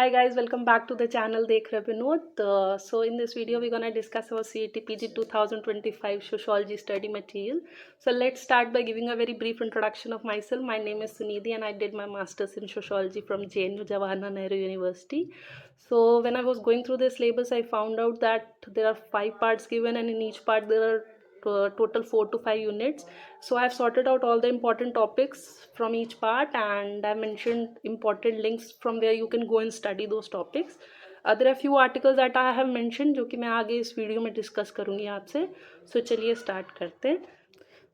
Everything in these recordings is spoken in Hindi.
Hi guys, welcome back to the channel Dekh Rahe Vinod. So in this video we're gonna discuss our CET PG 2025 Sociology study material. So let's start by giving a very brief introduction of myself. My name is Sunidhi and I did my masters in Sociology from JNU Jawaharlal Nehru University. So when I was going through the syllabus, I found out that there are 5 parts given and in each part there are total 4 to 5 units. So I've sorted out all the important topics from each part and I mentioned important links from where you can go and study those topics. There are few articles that I have mentioned जो कि मैं आगे इस वीडियो में डिस्कस करूँगी आपसे. So चलिए स्टार्ट करते हैं.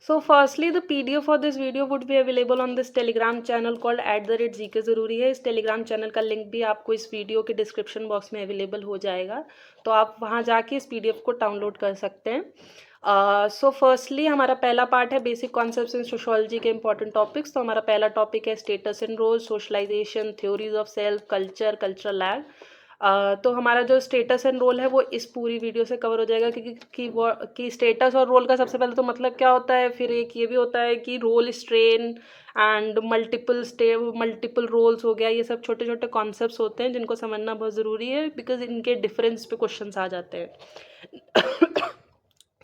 So firstly, the PDF for this video would be available on this Telegram channel called @GK ज़रूरी है. इस Telegram channel का लिंक भी आपको इस वीडियो के डिस्क्रिप्शन बॉक्स में अवेलेबल हो जाएगा, तो आप वहाँ जाके इस PDF को डाउनलोड कर सकते हैं. सो फर्स्टली हमारा पहला पार्ट है बेसिक कॉन्सेप्ट्स इन सोशोलॉजी के इंपॉर्टेंट टॉपिक्स. तो हमारा पहला टॉपिक है status and role, socialization, theories of self, culture, cultural lag. तो हमारा जो स्टेटस एंड रोल है वो इस पूरी वीडियो से कवर हो जाएगा कि स्टेटस और रोल का सबसे पहले तो मतलब क्या होता है, फिर एक ये भी होता है कि role strain and multiple roles हो गया. ये सब छोटे छोटे कॉन्सेप्ट्स होते हैं जिनको समझना बहुत ज़रूरी है बिकॉज इनके डिफरेंस पे क्वेश्चंस आ जाते हैं.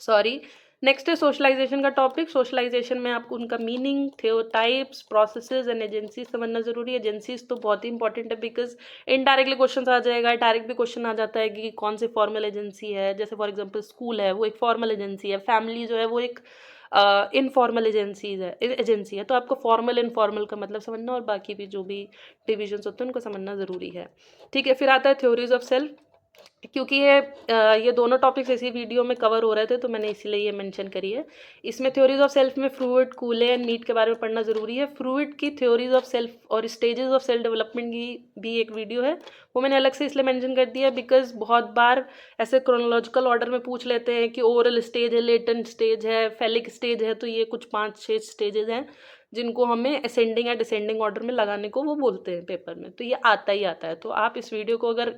सॉरी. नेक्स्ट है सोशलाइजेशन का टॉपिक. सोशलाइजेशन में आपको उनका meaning, types, processes and agencies समझना जरूरी है. एजेंसीज तो बहुत ही इंपॉर्टेंट है बिकॉज इनडायरेक्टली क्वेश्चन आ जाएगा, डायरेक्ट भी क्वेश्चन आ जाता है कि कौन सी फॉर्मल एजेंसी है. जैसे फॉर एग्जांपल स्कूल है वो एक फॉर्मल एजेंसी है, फैमिली जो है वो एक इनफॉर्मल एजेंसी है. तो आपको फॉर्मल इनफॉर्मल का मतलब समझना और बाकी भी जो भी डिविजन्स होते हैं उनको समझना ज़रूरी है. ठीक है. फिर आता है थ्योरीज ऑफ सेल्फ. क्योंकि ये दोनों टॉपिक्स इसी वीडियो में कवर हो रहे थे तो मैंने इसीलिए ये मेंशन करी है. इसमें थ्योरीज ऑफ सेल्फ में फ्लूइड, कूले एंड मीट के बारे में पढ़ना ज़रूरी है. फ्लूइड की थ्योरीज ऑफ सेल्फ और स्टेजेस ऑफ सेल्फ डेवलपमेंट की भी एक वीडियो है, वो मैंने अलग से इसलिए मेंशन कर दिया बिकॉज बहुत बार ऐसे क्रोनोलॉजिकल ऑर्डर में पूछ लेते हैं कि ओरल स्टेज है, लेटेंट स्टेज है, फेलिक स्टेज है. तो ये कुछ 5-6 स्टेजेस हैं जिनको हमें असेंडिंग या डिसेंडिंग ऑर्डर में लगाने को वो बोलते हैं पेपर में. तो ये आता ही आता है. तो आप इस वीडियो को अगर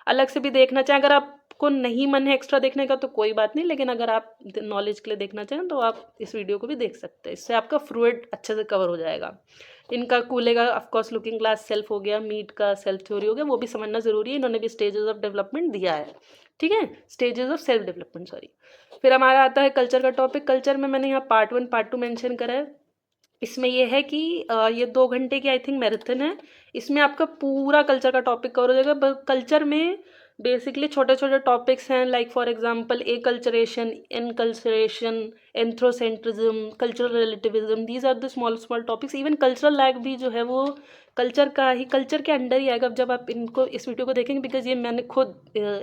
अलग से भी देखना चाहें, अगर आपको नहीं मन है एक्स्ट्रा देखने का तो कोई बात नहीं, लेकिन अगर आप नॉलेज के लिए देखना चाहें तो आप इस वीडियो को भी देख सकते हैं. इससे आपका फ्लूइड अच्छे से कवर हो जाएगा. इनका कूले का ऑफकोर्स लुकिंग ग्लास सेल्फ हो गया, मीट का सेल्फ थ्योरी हो गया, वो भी समझना ज़रूरी है. इन्होंने भी स्टेजेस ऑफ डेवलपमेंट दिया है. ठीक है. Stages of self development, sorry. फिर हमारा आता है कल्चर का टॉपिक. कल्चर में मैंने यहाँ पार्ट 1 पार्ट 2 मेंशन करा है. इसमें ये है कि ये 2 घंटे की आई थिंक मैराथन है. इसमें आपका पूरा कल्चर का टॉपिक कवर हो जाएगा. कल्चर में बेसिकली छोटे छोटे टॉपिक्स हैं like for example acculturation, inculturation, ethnocentrism, cultural relativism. These are the small small topics. Even cultural lag भी जो है वो कल्चर के अंडर ही आएगा जब आप इनको इस वीडियो को देखेंगे बिकॉज ये मैंने खुद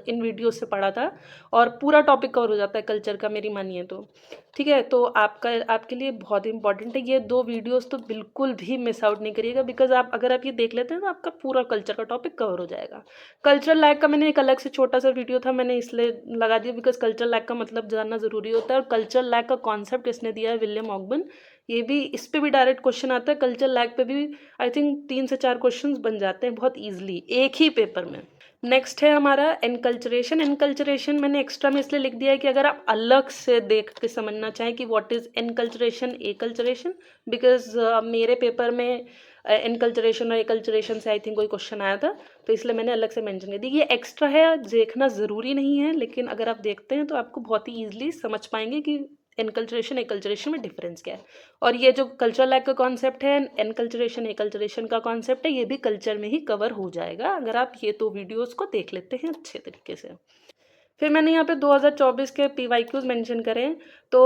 इन वीडियो से पढ़ा था और पूरा टॉपिक कवर हो जाता है कल्चर का, मेरी मानिए तो. ठीक है. तो आपके लिए बहुत इंपॉर्टेंट है ये 2 वीडियोस, तो बिल्कुल भी मिस आउट नहीं करिएगा बिकॉज अगर आप ये देख लेते हैं तो आपका पूरा कल्चर का टॉपिक कवर हो जाएगा. कल्चरल लैग का मैंने एक अलग से छोटा सा वीडियो था, मैंने इसलिए लगा दिया बिकॉज कल्चरल लैग का मतलब जानना ज़रूरी होता है. और कल्चरल लैग का कॉन्सेप्ट इसने दिया है विलियम ऑगबन. ये भी इस पे भी डायरेक्ट क्वेश्चन आता है. कल्चरल लैग पे भी आई थिंक 3 से 4 क्वेश्चंस बन जाते हैं बहुत ईजिली एक ही पेपर में. नेक्स्ट है हमारा एनकल्चरेशन. एनकल्चरेशन मैंने एक्स्ट्रा में इसलिए लिख दिया है कि अगर आप अलग से देख के समझना चाहें कि व्हाट इज़ एनकल्चरेशन, एकल्चरेशन, बिकॉज मेरे पेपर में एनकल्चरेशन और एकल्चरेशन से आई थिंक कोई क्वेश्चन आया था तो इसलिए मैंने अलग से मेंशन कर दी. ये एक्स्ट्रा है, देखना ज़रूरी नहीं है, लेकिन अगर आप देखते हैं तो आपको बहुत ही ईजिली समझ पाएंगे कि एनकल्चरेशन एकल्चरेशन में डिफरेंस क्या है. और ये जो कल्चरल लैग का कॉन्सेप्ट है, एनकल्चरेशन एकल्चरेशन का कॉन्सेप्ट है, ये भी कल्चर में ही कवर हो जाएगा अगर आप ये 2 वीडियोस को देख लेते हैं अच्छे तरीके से. फिर मैंने यहाँ पे 2024 के PYQs मेंशन करें. तो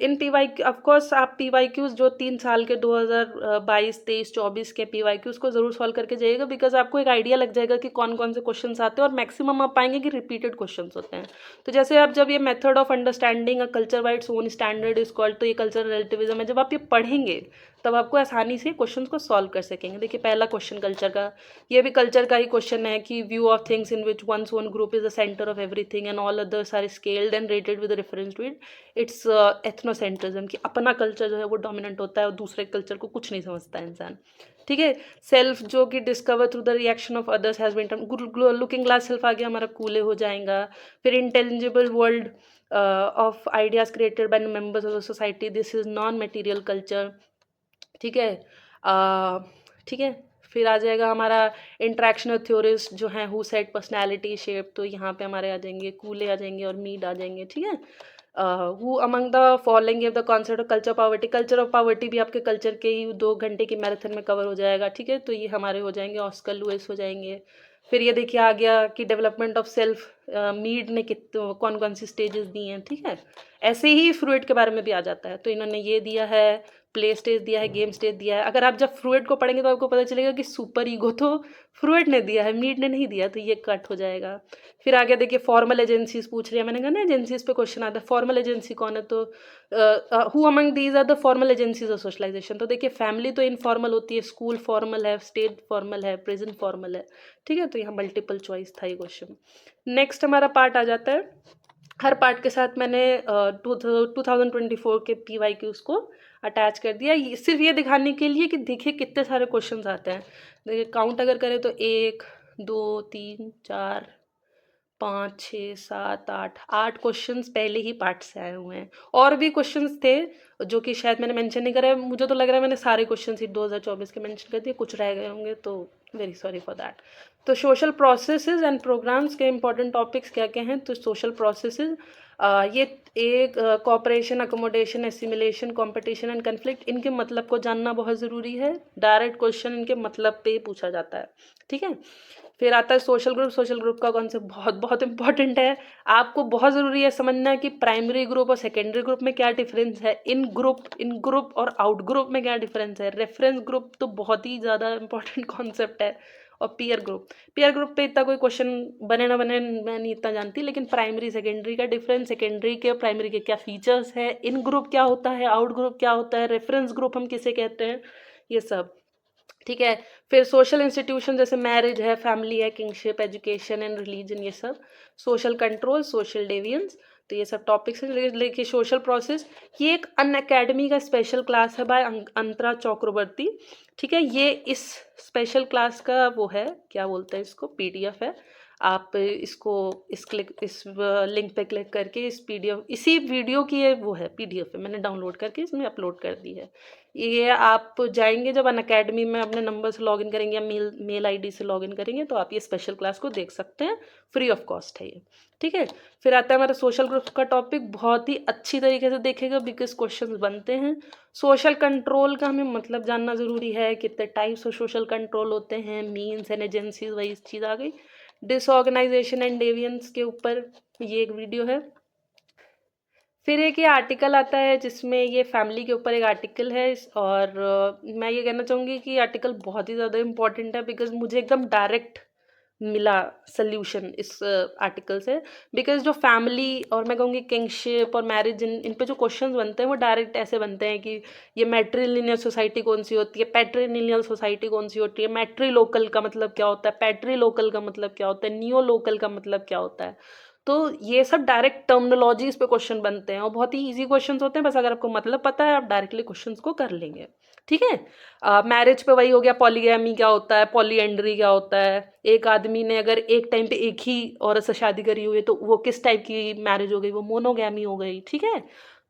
इन PYQ ऑफकोर्स आप PYQs जो 3 साल के 2022, 23, 24 के PYQs को ज़रूर सॉल्व करके जाइएगा बिकॉज आपको एक आइडिया लग जाएगा कि कौन कौन से क्वेश्चंस आते हैं और मैक्सिमम आप पाएंगे कि रिपीटेड क्वेश्चंस होते हैं. तो जैसे आप जब ये method of understanding a culture by its own standard is called, तो ये कल्चरल रिलेटिविज्म है. जब आप ये पढ़ेंगे तब आपको आसानी से क्वेश्चन को सॉल्व कर सकेंगे. देखिए पहला क्वेश्चन कल्चर का, ये भी कल्चर का ही क्वेश्चन है कि view of things in which one's own group is the centre of everything and all others are scaled and rated with reference to it. It's ethnocentrism, कि अपना कल्चर जो है वो डोमिनेंट होता है और दूसरे कल्चर को कुछ नहीं समझता है इंसान. ठीक है. सेल्फ जो कि discover through the reaction of others has been, looking glass self आ गया हमारा, कूले हो जाएगा. फिर intelligible world of ideas created by members of the society, this is non material culture. ठीक है. ठीक है. फिर आ जाएगा हमारा इंट्रैक्शनल थ्योरीज जो हैं, हु सेड, पर्सनैलिटी, शेप, तो यहाँ पे हमारे आ जाएंगे कूले आ जाएंगे और मीड आ जाएंगे, ठीक है। Who among the following give the concept of culture poverty, culture of poverty भी आपके कल्चर के ही 2 घंटे की मैराथन में कवर हो जाएगा, ठीक है। तो ये हमारे हो जाएंगे ऑस्कर लुइस हो जाएंगे। फिर ये देखिए आ गया कि डेवलपमेंट ऑफ सेल्फ, मीड ने कौन कौन सी स्टेजेस दी हैं, ठीक है। ऐसे ही फ्रूइड के बारे में भी आ जाता है, तो इन्होंने ये दिया है, प्ले स्टेज दिया है, गेम स्टेज दिया है। अगर आप जब फ्रूइड को पढ़ेंगे तो आपको पता चलेगा कि सुपर ईगो तो फ्रूइड ने दिया है, मीड ने नहीं दिया, तो ये कट हो जाएगा। फिर आगे देखिए फॉर्मल एजेंसीज पूछ रही है, मैंने कहा ना एजेंसीज पे क्वेश्चन आता है, फॉर्मल एजेंसी कौन है, तो who among these are the formal agencies of socialization. तो देखिए फैमिली तो इनफॉर्मल होती है, स्कूल फॉर्मल है, स्टेट फॉर्मल है, प्रिजन फॉर्मल है, ठीक है। तो यहाँ मल्टीपल चॉइस था ये क्वेश्चन। नेक्स्ट हमारा पार्ट आ जाता है, हर पार्ट के साथ मैंने 2024 के PYQs को अटैच कर दिया, सिर्फ ये दिखाने के लिए कि देखिए कितने सारे क्वेश्चंस आते हैं। देखिए काउंट अगर करें तो 1 2 3 4 5 6 7 8 क्वेश्चंस पहले ही पार्ट से आए हुए हैं। और भी क्वेश्चंस थे जो कि शायद मैंने मेंशन नहीं करा है, मुझे तो लग रहा है मैंने सारे क्वेश्चंस ही 2024 के मेंशन कर दिए, कुछ रह गए होंगे तो वेरी सॉरी फॉर दैट। तो सोशल प्रोसेसेस एंड प्रोग्राम्स के इंपॉर्टेंट टॉपिक्स क्या क्या हैं, तो सोशल प्रोसेसेस ये एक cooperation, accommodation, assimilation, competition and conflict, इनके मतलब को जानना बहुत ज़रूरी है। डायरेक्ट क्वेश्चन इनके मतलब पे पूछा जाता है, ठीक है। फिर आता है सोशल ग्रुप, सोशल ग्रुप का कॉन्सेप्ट बहुत बहुत इंपॉर्टेंट है, आपको बहुत ज़रूरी है समझना कि प्राइमरी ग्रुप और सेकेंडरी ग्रुप में क्या डिफरेंस है, इन ग्रुप और आउट ग्रुप में क्या डिफरेंस है। रेफरेंस ग्रुप तो बहुत ही ज़्यादा इंपॉर्टेंट कॉन्सेप्ट है। और पीयर ग्रुप पे इतना कोई क्वेश्चन बने ना बने मैं नहीं इतना जानती, लेकिन प्राइमरी सेकेंडरी का डिफरेंस, सेकेंडरी के और प्राइमरी के क्या फीचर्स है, इन ग्रुप क्या होता है, आउट ग्रुप क्या होता है, रेफरेंस ग्रुप हम किसे कहते हैं, ये सब, ठीक है। फिर सोशल इंस्टीट्यूशन जैसे मैरिज है, फैमिली है, किंगशिप, एजुकेशन एंड रिलीजन, ये सब। सोशल कंट्रोल, सोशल डेवियंस, तो ये सब टॉपिक्स हैं। लेकिन सोशल प्रोसेस ये एक अन अकेडमी का स्पेशल क्लास है बाय अंतरा चक्रवर्ती, ठीक है। ये इस स्पेशल क्लास का वो है, क्या बोलते हैं इसको, PDF है। आप इस लिंक पे क्लिक करके इस PDF, इसी वीडियो की ये वो है, PDF है, मैंने डाउनलोड करके इसमें अपलोड कर दी है। ये आप जाएंगे जब अनअकैडमी में अपने नंबर से लॉगिन करेंगे या मेल ID से लॉगिन करेंगे तो आप ये स्पेशल क्लास को देख सकते हैं, फ्री ऑफ कॉस्ट है ये, ठीक है। फिर आता है हमारा सोशल ग्रुप का टॉपिक, बहुत ही अच्छी तरीके से देखेगा बिकॉज क्वेश्चंस बनते हैं। सोशल कंट्रोल का हमें मतलब जानना ज़रूरी है, कितने टाइप्स ऑफ सोशल कंट्रोल होते हैं, मीन्स एंड एजेंसीज, वही चीज़ आ गई। डिसऑर्गेनाइजेशन एंड डेवियंस के ऊपर ये एक वीडियो है। फिर एक ये आर्टिकल आता है जिसमें ये फैमिली के ऊपर एक आर्टिकल है, और मैं ये कहना चाहूँगी कि आर्टिकल बहुत ही ज़्यादा इम्पॉर्टेंट है बिकॉज मुझे एकदम डायरेक्ट मिला सल्यूशन इस आर्टिकल से। बिकॉज जो फैमिली और मैं कहूँगी किंगशिप और मैरिज, इन पे जो क्वेश्चंस बनते हैं वो डायरेक्ट ऐसे बनते हैं कि ये मैट्रिलिनियल सोसाइटी कौन सी होती है, पैट्रिलिनियल सोसाइटी कौन सी होती है, मैट्री लोकल का मतलब क्या होता है, पैट्री लोकल का मतलब क्या होता है, नियो लोकल का मतलब क्या होता है। तो ये सब डायरेक्ट टर्मिनोलॉजीज पे क्वेश्चन बनते हैं और बहुत ही इजी क्वेश्चंस होते हैं, बस अगर आपको मतलब पता है आप डायरेक्टली क्वेश्चंस को कर लेंगे, ठीक है। मैरिज पे वही हो गया, पॉलीगैमी क्या होता है, पॉलीएंड्री क्या होता है, एक आदमी ने अगर एक टाइम पे एक ही औरत से शादी करी हुई है तो वो किस टाइप की मैरिज हो गई, वो मोनोगैमी हो गई, ठीक है।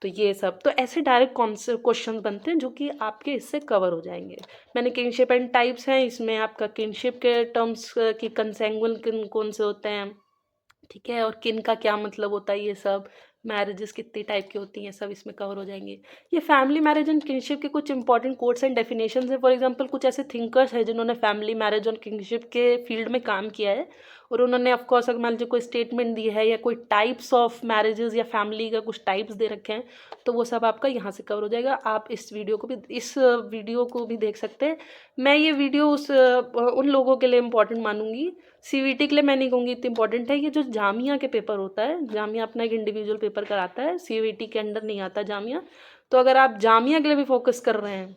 तो ये सब तो ऐसे डायरेक्ट क्वेश्चन बनते हैं जो कि आपके इससे कवर हो जाएंगे। मैंने किंगशिप एंड टाइप्स हैं, इसमें आपका किंगशिप के टर्म्स की कंसेंगुइन कौन से होते हैं, ठीक है, और किन का क्या मतलब होता है, ये सब मैरिजेस कितनी टाइप की होती हैं, सब इसमें कवर हो जाएंगे। ये फैमिली मैरिज एंड किंगशिप के कुछ इंपॉर्टेंट कोड्स एंड डेफिनेशंस हैं। फॉर एग्जांपल कुछ ऐसे थिंकर्स हैं जिन्होंने फैमिली मैरिज और किंगशिप के फील्ड में काम किया है और उन्होंने ऑफकोर्स अगर मान लीजिए कोई स्टेटमेंट दी है या कोई टाइप्स ऑफ मैरिजेस या फैमिली का कुछ टाइप्स दे रखे हैं तो वो सब आपका यहाँ से कवर हो जाएगा। आप इस वीडियो को भी देख सकते हैं। मैं ये वीडियो उन लोगों के लिए इम्पॉर्टेंट मानूंगी, CVT के लिए मैं नहीं कहूँगी इतनी इंपॉर्टेंट है। ये जो जामिया के पेपर होता है, जामिया अपना एक इंडिविजुअल पेपर कराता है, CVT के अंडर नहीं आता जामिया, तो अगर आप जामिया के लिए भी फोकस कर रहे हैं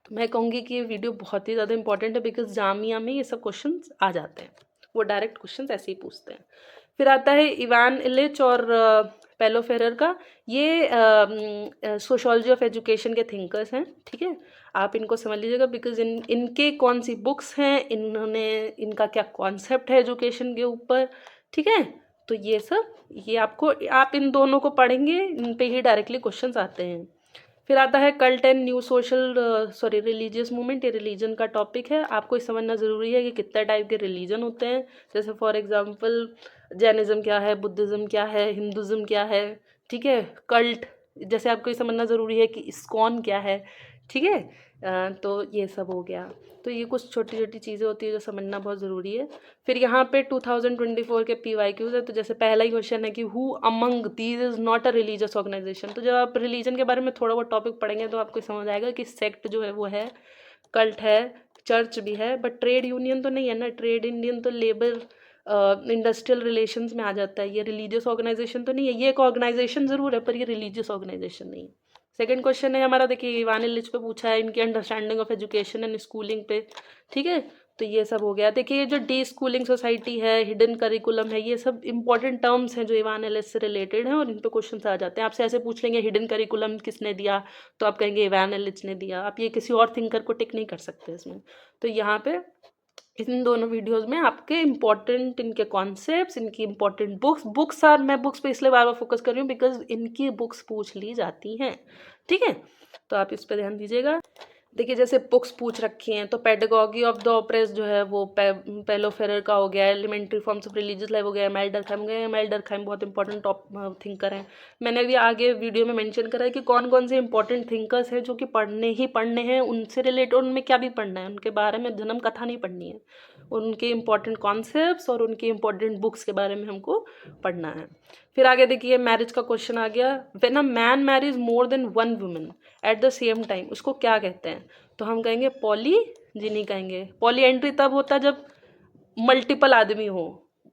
तो मैं कहूँगी कि ये वीडियो बहुत ही ज़्यादा इंपॉर्टेंट है बिकॉज जामिया में ये सब क्वेश्चन आ जाते हैं, वो डायरेक्ट क्वेश्चन ऐसे ही पूछते हैं। फिर आता है इवान इलिच और पेलो फेरर का, ये सोशोलॉजी ऑफ एजुकेशन के थिंकर्स हैं, ठीक है। आप इनको समझ लीजिएगा बिकॉज इनके कौन सी बुक्स हैं, इनका क्या कॉन्सेप्ट है एजुकेशन के ऊपर, ठीक है। तो ये सब आप इन दोनों को पढ़ेंगे, इन पे ही डायरेक्टली क्वेश्चंस आते हैं। फिर आता है cult and new social religious movement. ये रिलीजन का टॉपिक है। आपको ये समझना ज़रूरी है कि कितने टाइप के रिलीजन होते हैं। जैसे फॉर एग्जांपल जैनिज़्म क्या है, बुद्धिज़्म क्या है, हिंदुज़्म क्या है, ठीक है। कल्ट जैसे आपको ये समझना ज़रूरी है कि इस्कॉन क्या है, ठीक है। तो ये सब हो गया। तो ये कुछ छोटी छोटी चीज़ें होती है जो समझना बहुत ज़रूरी है। फिर यहाँ पे 2024 के PYQs है। तो जैसे पहला ही क्वेश्चन है कि who among these is not a religious organization. तो जब आप रिलीजन के बारे में थोड़ा बहुत टॉपिक पढ़ेंगे तो आपको समझ आएगा कि सेक्ट जो है वो है, कल्ट है, चर्च भी है, बट ट्रेड यूनियन तो नहीं है ना। ट्रेड यूनियन तो लेबर इंडस्ट्रियल रिलेशंस में आ जाता है। ये रिलीजियस ऑर्गेनाइजेशन तो नहीं है। ये एक ऑर्गेनाइजेशन ज़रूर है पर ये रिलीजियस ऑर्गेनाइजेशन नहीं है। सेकंड क्वेश्चन है हमारा, देखिए इवान इलिच पे पूछा है, इनकी understanding of education and schooling पे, ठीक है। तो ये सब हो गया। देखिए ये जो डी स्कूलिंग सोसाइटी है, हिडन करिकुलम है, ये सब इंपॉर्टेंट टर्म्स हैं जो इवान इलिच से रिलेटेड हैं और इन पे क्वेश्चन आ जाते हैं। आपसे ऐसे पूछ लेंगे हिडन करिकुलम किसने दिया, तो आप कहेंगे इवान इलिच ने दिया। आप ये किसी और थिंकर को टिक नहीं कर सकते इसमें। तो यहाँ पे इन दोनों वीडियोस में आपके इंपॉर्टेंट इनके कॉन्सेप्ट्स, इनकी इंपॉर्टेंट बुक्स आर, मैं बुक्स पे इसलिए बार बार फोकस कर रही हूँ बिकॉज इनकी बुक्स पूछ ली जाती हैं, ठीक है। तो आप इस पर ध्यान दीजिएगा। देखिए जैसे बुक्स पूछ रखी हैं तो पेडागॉगी ऑफ द ऑप्रेस जो है वो पेलो फेरर का हो गया, elementary forms of religious life हो गया, एम एल डरखाइम गए। एम एल डरखाइम बहुत इंपॉर्टेंट टॉप थिंकर हैं। मैंने अभी आगे वीडियो में मेंशन करा है कि कौन कौन से इंपॉर्टेंट थिंकर्स हैं जो कि पढ़ने हैं, उनसे रिलेटेड उनमें क्या भी पढ़ना है, उनके बारे में जन्म कथा नहीं पढ़नी है, उनके इंपॉर्टेंट कॉन्सेप्ट्स और उनकी इंपॉर्टेंट बुक्स के बारे में हमको पढ़ना है। फिर आगे देखिए मैरिज का क्वेश्चन आ गया। When a man marriage more than one women at the same time, उसको क्या कहते हैं? तो हम कहेंगे पॉलीजिनी कहेंगे। पॉली एंट्री तब होता है जब मल्टीपल आदमी हो।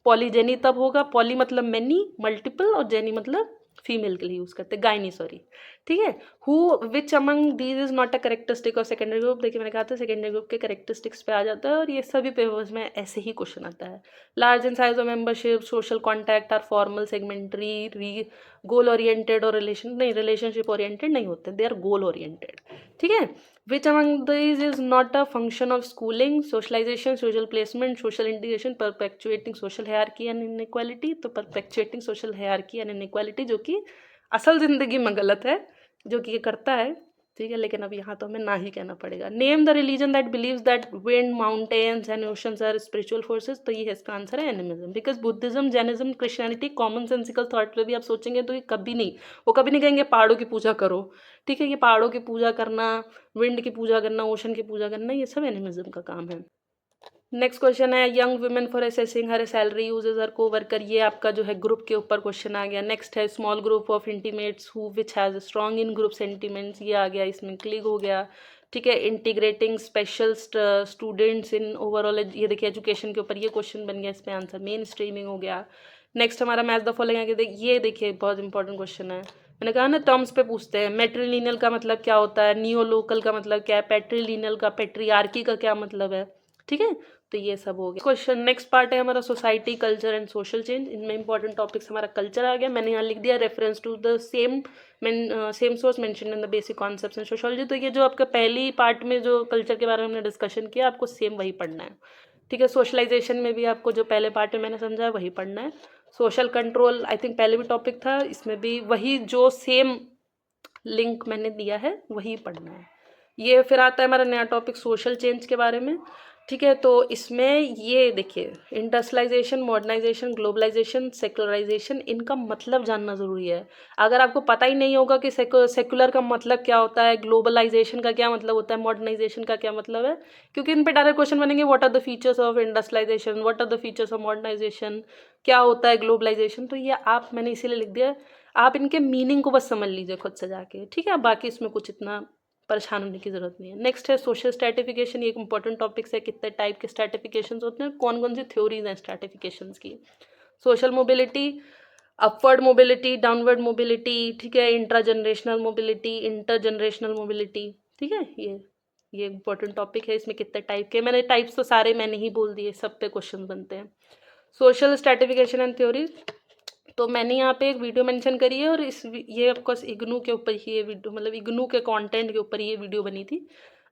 पॉलीजेनी तब होगा, पॉली मतलब मैनी, मल्टीपल, और जेनी मतलब फीमेल के लिए यूज़ करते हैं, गायनी सॉरी, ठीक है। Who which among these is not a characteristic of secondary group. देखिए मैंने कहा था सेकेंडरी ग्रुप के करेक्टरिस्टिक्स पे आ जाता है और ये सभी पेपर्स में ऐसे ही क्वेश्चन आता है। Large in size of membership, social contact are formal, segmentary, goal oriented और रिलेशनशिप ओरिएंटेड नहीं होते, दे आर गोल ओरिएंटेड, ठीक है। Which among these is not a function of schooling, socialization, social placement, social integration, perpetuating social hierarchy and inequality? तो perpetuating social hierarchy and inequality जो कि असल ज़िंदगी में गलत है, जो कि ये करता है, ठीक है, लेकिन अब यहाँ तो हमें ना ही कहना पड़ेगा। Name the religion that believes that wind, mountains and oceans are spiritual forces. तो ये इसका आंसर है animism, because Buddhism, Jainism, Christianity common sensical thought पे भी आप सोचेंगे तो ये कभी नहीं, वो कभी नहीं कहेंगे पहाड़ों की पूजा करो, ठीक है। ये पहाड़ों की पूजा करना, विंड की पूजा करना, ओशन की पूजा करना, ये सब एनिमिज्म का काम है। नेक्स्ट क्वेश्चन है young women for assessing her salary uses her coworker. ये आपका जो है ग्रुप के ऊपर क्वेश्चन आ गया। नेक्स्ट है small group of intimates who which has strong in group sentiments. ये आ गया, इसमें क्लिक हो गया, ठीक है। Integrating special students in overall, ये देखिए एजुकेशन के ऊपर ये क्वेश्चन बन गया, इस पर आंसर मेन स्ट्रीमिंग हो गया। नेक्स्ट हमारा मैच द फॉलोइंग आगे ये देखिए बहुत इंपॉर्टेंट क्वेश्चन है। मैंने कहा ना टर्म्स पे पूछते हैं। मेट्रीलिनियल का मतलब क्या होता है, नियो लोकल का मतलब क्या है, पेट्रीलिनियल का, पेट्रियार्की का क्या मतलब है, ठीक है। तो ये सब हो गया क्वेश्चन। नेक्स्ट पार्ट है हमारा society, culture and social change. इनमें इंपॉर्टेंट टॉपिक्स हमारा कल्चर आ गया। मैंने यहाँ लिख दिया reference to the same source mention in the basic concepts in sociology. तो ये जो आपका पहली पार्ट में जो कल्चर के बारे में हमने डिस्कशन किया, आपको सेम वही पढ़ना है, ठीक है। सोशलाइजेशन में भी आपको जो पहले पार्ट में मैंने समझाया वही पढ़ना है। सोशल कंट्रोल आई थिंक पहले भी टॉपिक था, इसमें भी वही जो सेम लिंक मैंने दिया है वही पढ़ना है। ये फिर आता है हमारा नया टॉपिक सोशल चेंज के बारे में, ठीक है। तो इसमें ये देखिए इंडस्ट्रियलाइजेशन, मॉडर्नाइजेशन, ग्लोबलाइजेशन, सेकुलराइजेशन, इनका मतलब जानना ज़रूरी है। अगर आपको पता ही नहीं होगा कि सेकुलर का मतलब क्या होता है, ग्लोबलाइजेशन का क्या मतलब होता है, मॉडर्नाइजेशन का क्या मतलब है, क्योंकि इन पर डायरेक्ट क्वेश्चन बनेंगे what are the features of industrialization, what are the features of modernization, क्या होता है ग्लोबलाइजेशन। तो ये आप मैंने इसीलिए लिख दिया, आप इनके मीनिंग को बस समझ लीजिए खुद से जाके, ठीक है। बाकी इसमें कुछ इतना परेशान होने की ज़रूरत नहीं है। नेक्स्ट है सोशल स्ट्रैटिफिकेशन। ये एक इंपॉर्टेंट टॉपिक्स है, कितने टाइप के स्ट्रैटिफिकेशंस होते हैं, कौन कौन सी थ्योरीज हैं स्ट्रैटिफिकेशंस की। Social mobility, upward mobility, downward mobility, ठीक है। Intra generational mobility, inter generational mobility, ठीक है। ये इंपॉर्टेंट टॉपिक है। इसमें कितने टाइप के, मैंने टाइप्स तो सारे मैंने ही बोल दिए, सब पे क्वेश्चन बनते हैं। सोशल स्ट्रैटिफिकेशन एंड थ्योरीज, तो मैंने यहाँ पे एक वीडियो मेंशन करी है और ये ऑफकोर्स इग्नू के ऊपर ही ये वीडियो, मतलब इग्नू के कंटेंट के ऊपर ये वीडियो बनी थी।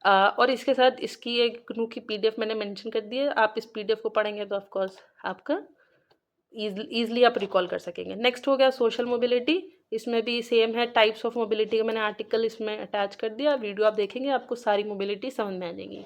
और इसके साथ इसकी एक इग्नू की PDF मैंने मेंशन कर दी है। आप इस PDF को पढ़ेंगे तो ऑफकोर्स आपका ईजली आप रिकॉल कर सकेंगे। नेक्स्ट हो गया सोशल मोबिलिटी, इसमें भी सेम है, टाइप्स ऑफ मोबिलिटी का मैंने आर्टिकल इसमें अटैच कर दिया, वीडियो आप देखेंगे आपको सारी मोबिलिटी समझ में आ जाएगी।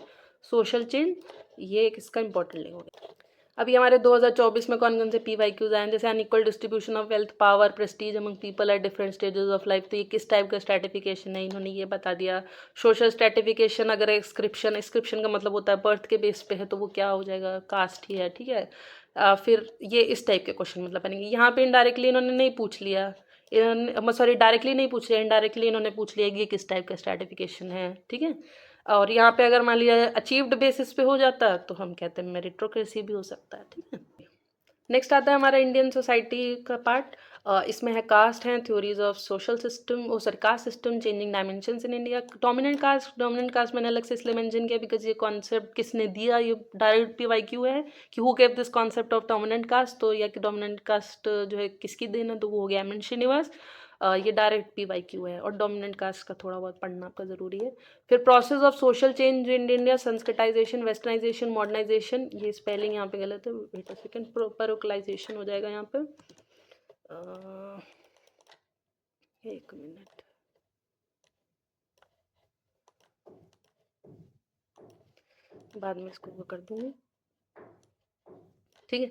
सोशल चेंज, ये एक इसका इंपॉर्टेंट लिंक हो गया। अभी हमारे 2024 में कौन कौन से PYQs आए हैं, जैसे unequal distribution of wealth, power, Prestige among people at different stages of life, तो ये किस टाइप का स्ट्रैटिफिकेशन है, इन्होंने ये बता दिया। सोशल स्ट्रैटिफिकेशन, अगर एक्सक्रिप्शन का मतलब होता है बर्थ के बेस पे है तो वो क्या हो जाएगा, कास्ट ही है, ठीक है। फिर ये इस टाइप के क्वेश्चन मतलब बनेंगे। यहाँ पे इनडायरेक्टली इन्होंने नहीं पूछ लिया, इन्होंने सॉरी डायरेक्टली नहीं पूछ लिया, इनडायरेक्टली इन्होंने पूछ लिया कि ये किस टाइप का स्ट्रैटिफिकेशन है, ठीक है। और यहाँ पे अगर मान लिया अचीव्ड बेसिस पे हो जाता तो हम कहते हैं मेरिटोक्रेसी भी हो सकता है, ठीक है। नेक्स्ट आता है हमारा इंडियन सोसाइटी का पार्ट। इसमें है कास्ट हैं, theories of social system, oh sorry caste system, changing dimensions in India. Dominant caste मैंने अलग से इसलिए मेंशन किया बिकॉज ये कॉन्सेप्ट किसने दिया, ये डायरेक्ट PYQ है कि who gave this concept of dominant caste, तो या कि डोमिनेंट कास्ट जो है किसकी देन है, तो वो हो गया एम एन श्रीनिवास। ये डायरेक्ट PYQ है, और डोमिनेंट कास्ट का थोड़ा बहुत पढ़ना आपका ज़रूरी है। फिर process of social change in India, Sanskritization, westernization, modernization, ये स्पेलिंग यहाँ पे गलत है, वेट अ सेकंड, परोक्लाइजेशन हो जाएगा यहाँ पे। एक मिनट, बाद में इसको वो कर दूंगी, ठीक है।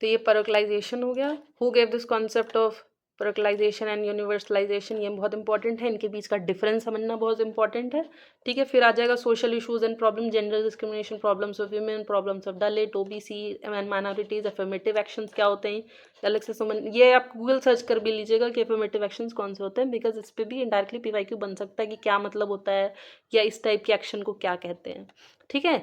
तो ये परोक्लाइजेशन हो गया। Who gave this concept of parochialization and universalization, ये बहुत इंपॉर्टेंट है, इनके बीच का डिफरेंस समझना बहुत इंपॉर्टेंट है, ठीक है। फिर आ जाएगा social issues and problem, gender discrimination, problems of women, problems of Dalit, OBC and minorities, affirmative actions क्या होते हैं, अलग से समझ, ये आप गूगल सर्च कर भी लीजिएगा कि अफर्मेटिव एक्शंस कौन से होते हैं, बिकॉज इस पर भी इनडायरेक्टली PYQ बन सकता है कि क्या मतलब होता है या इस टाइप के एक्शन को क्या कहते हैं, ठीक है।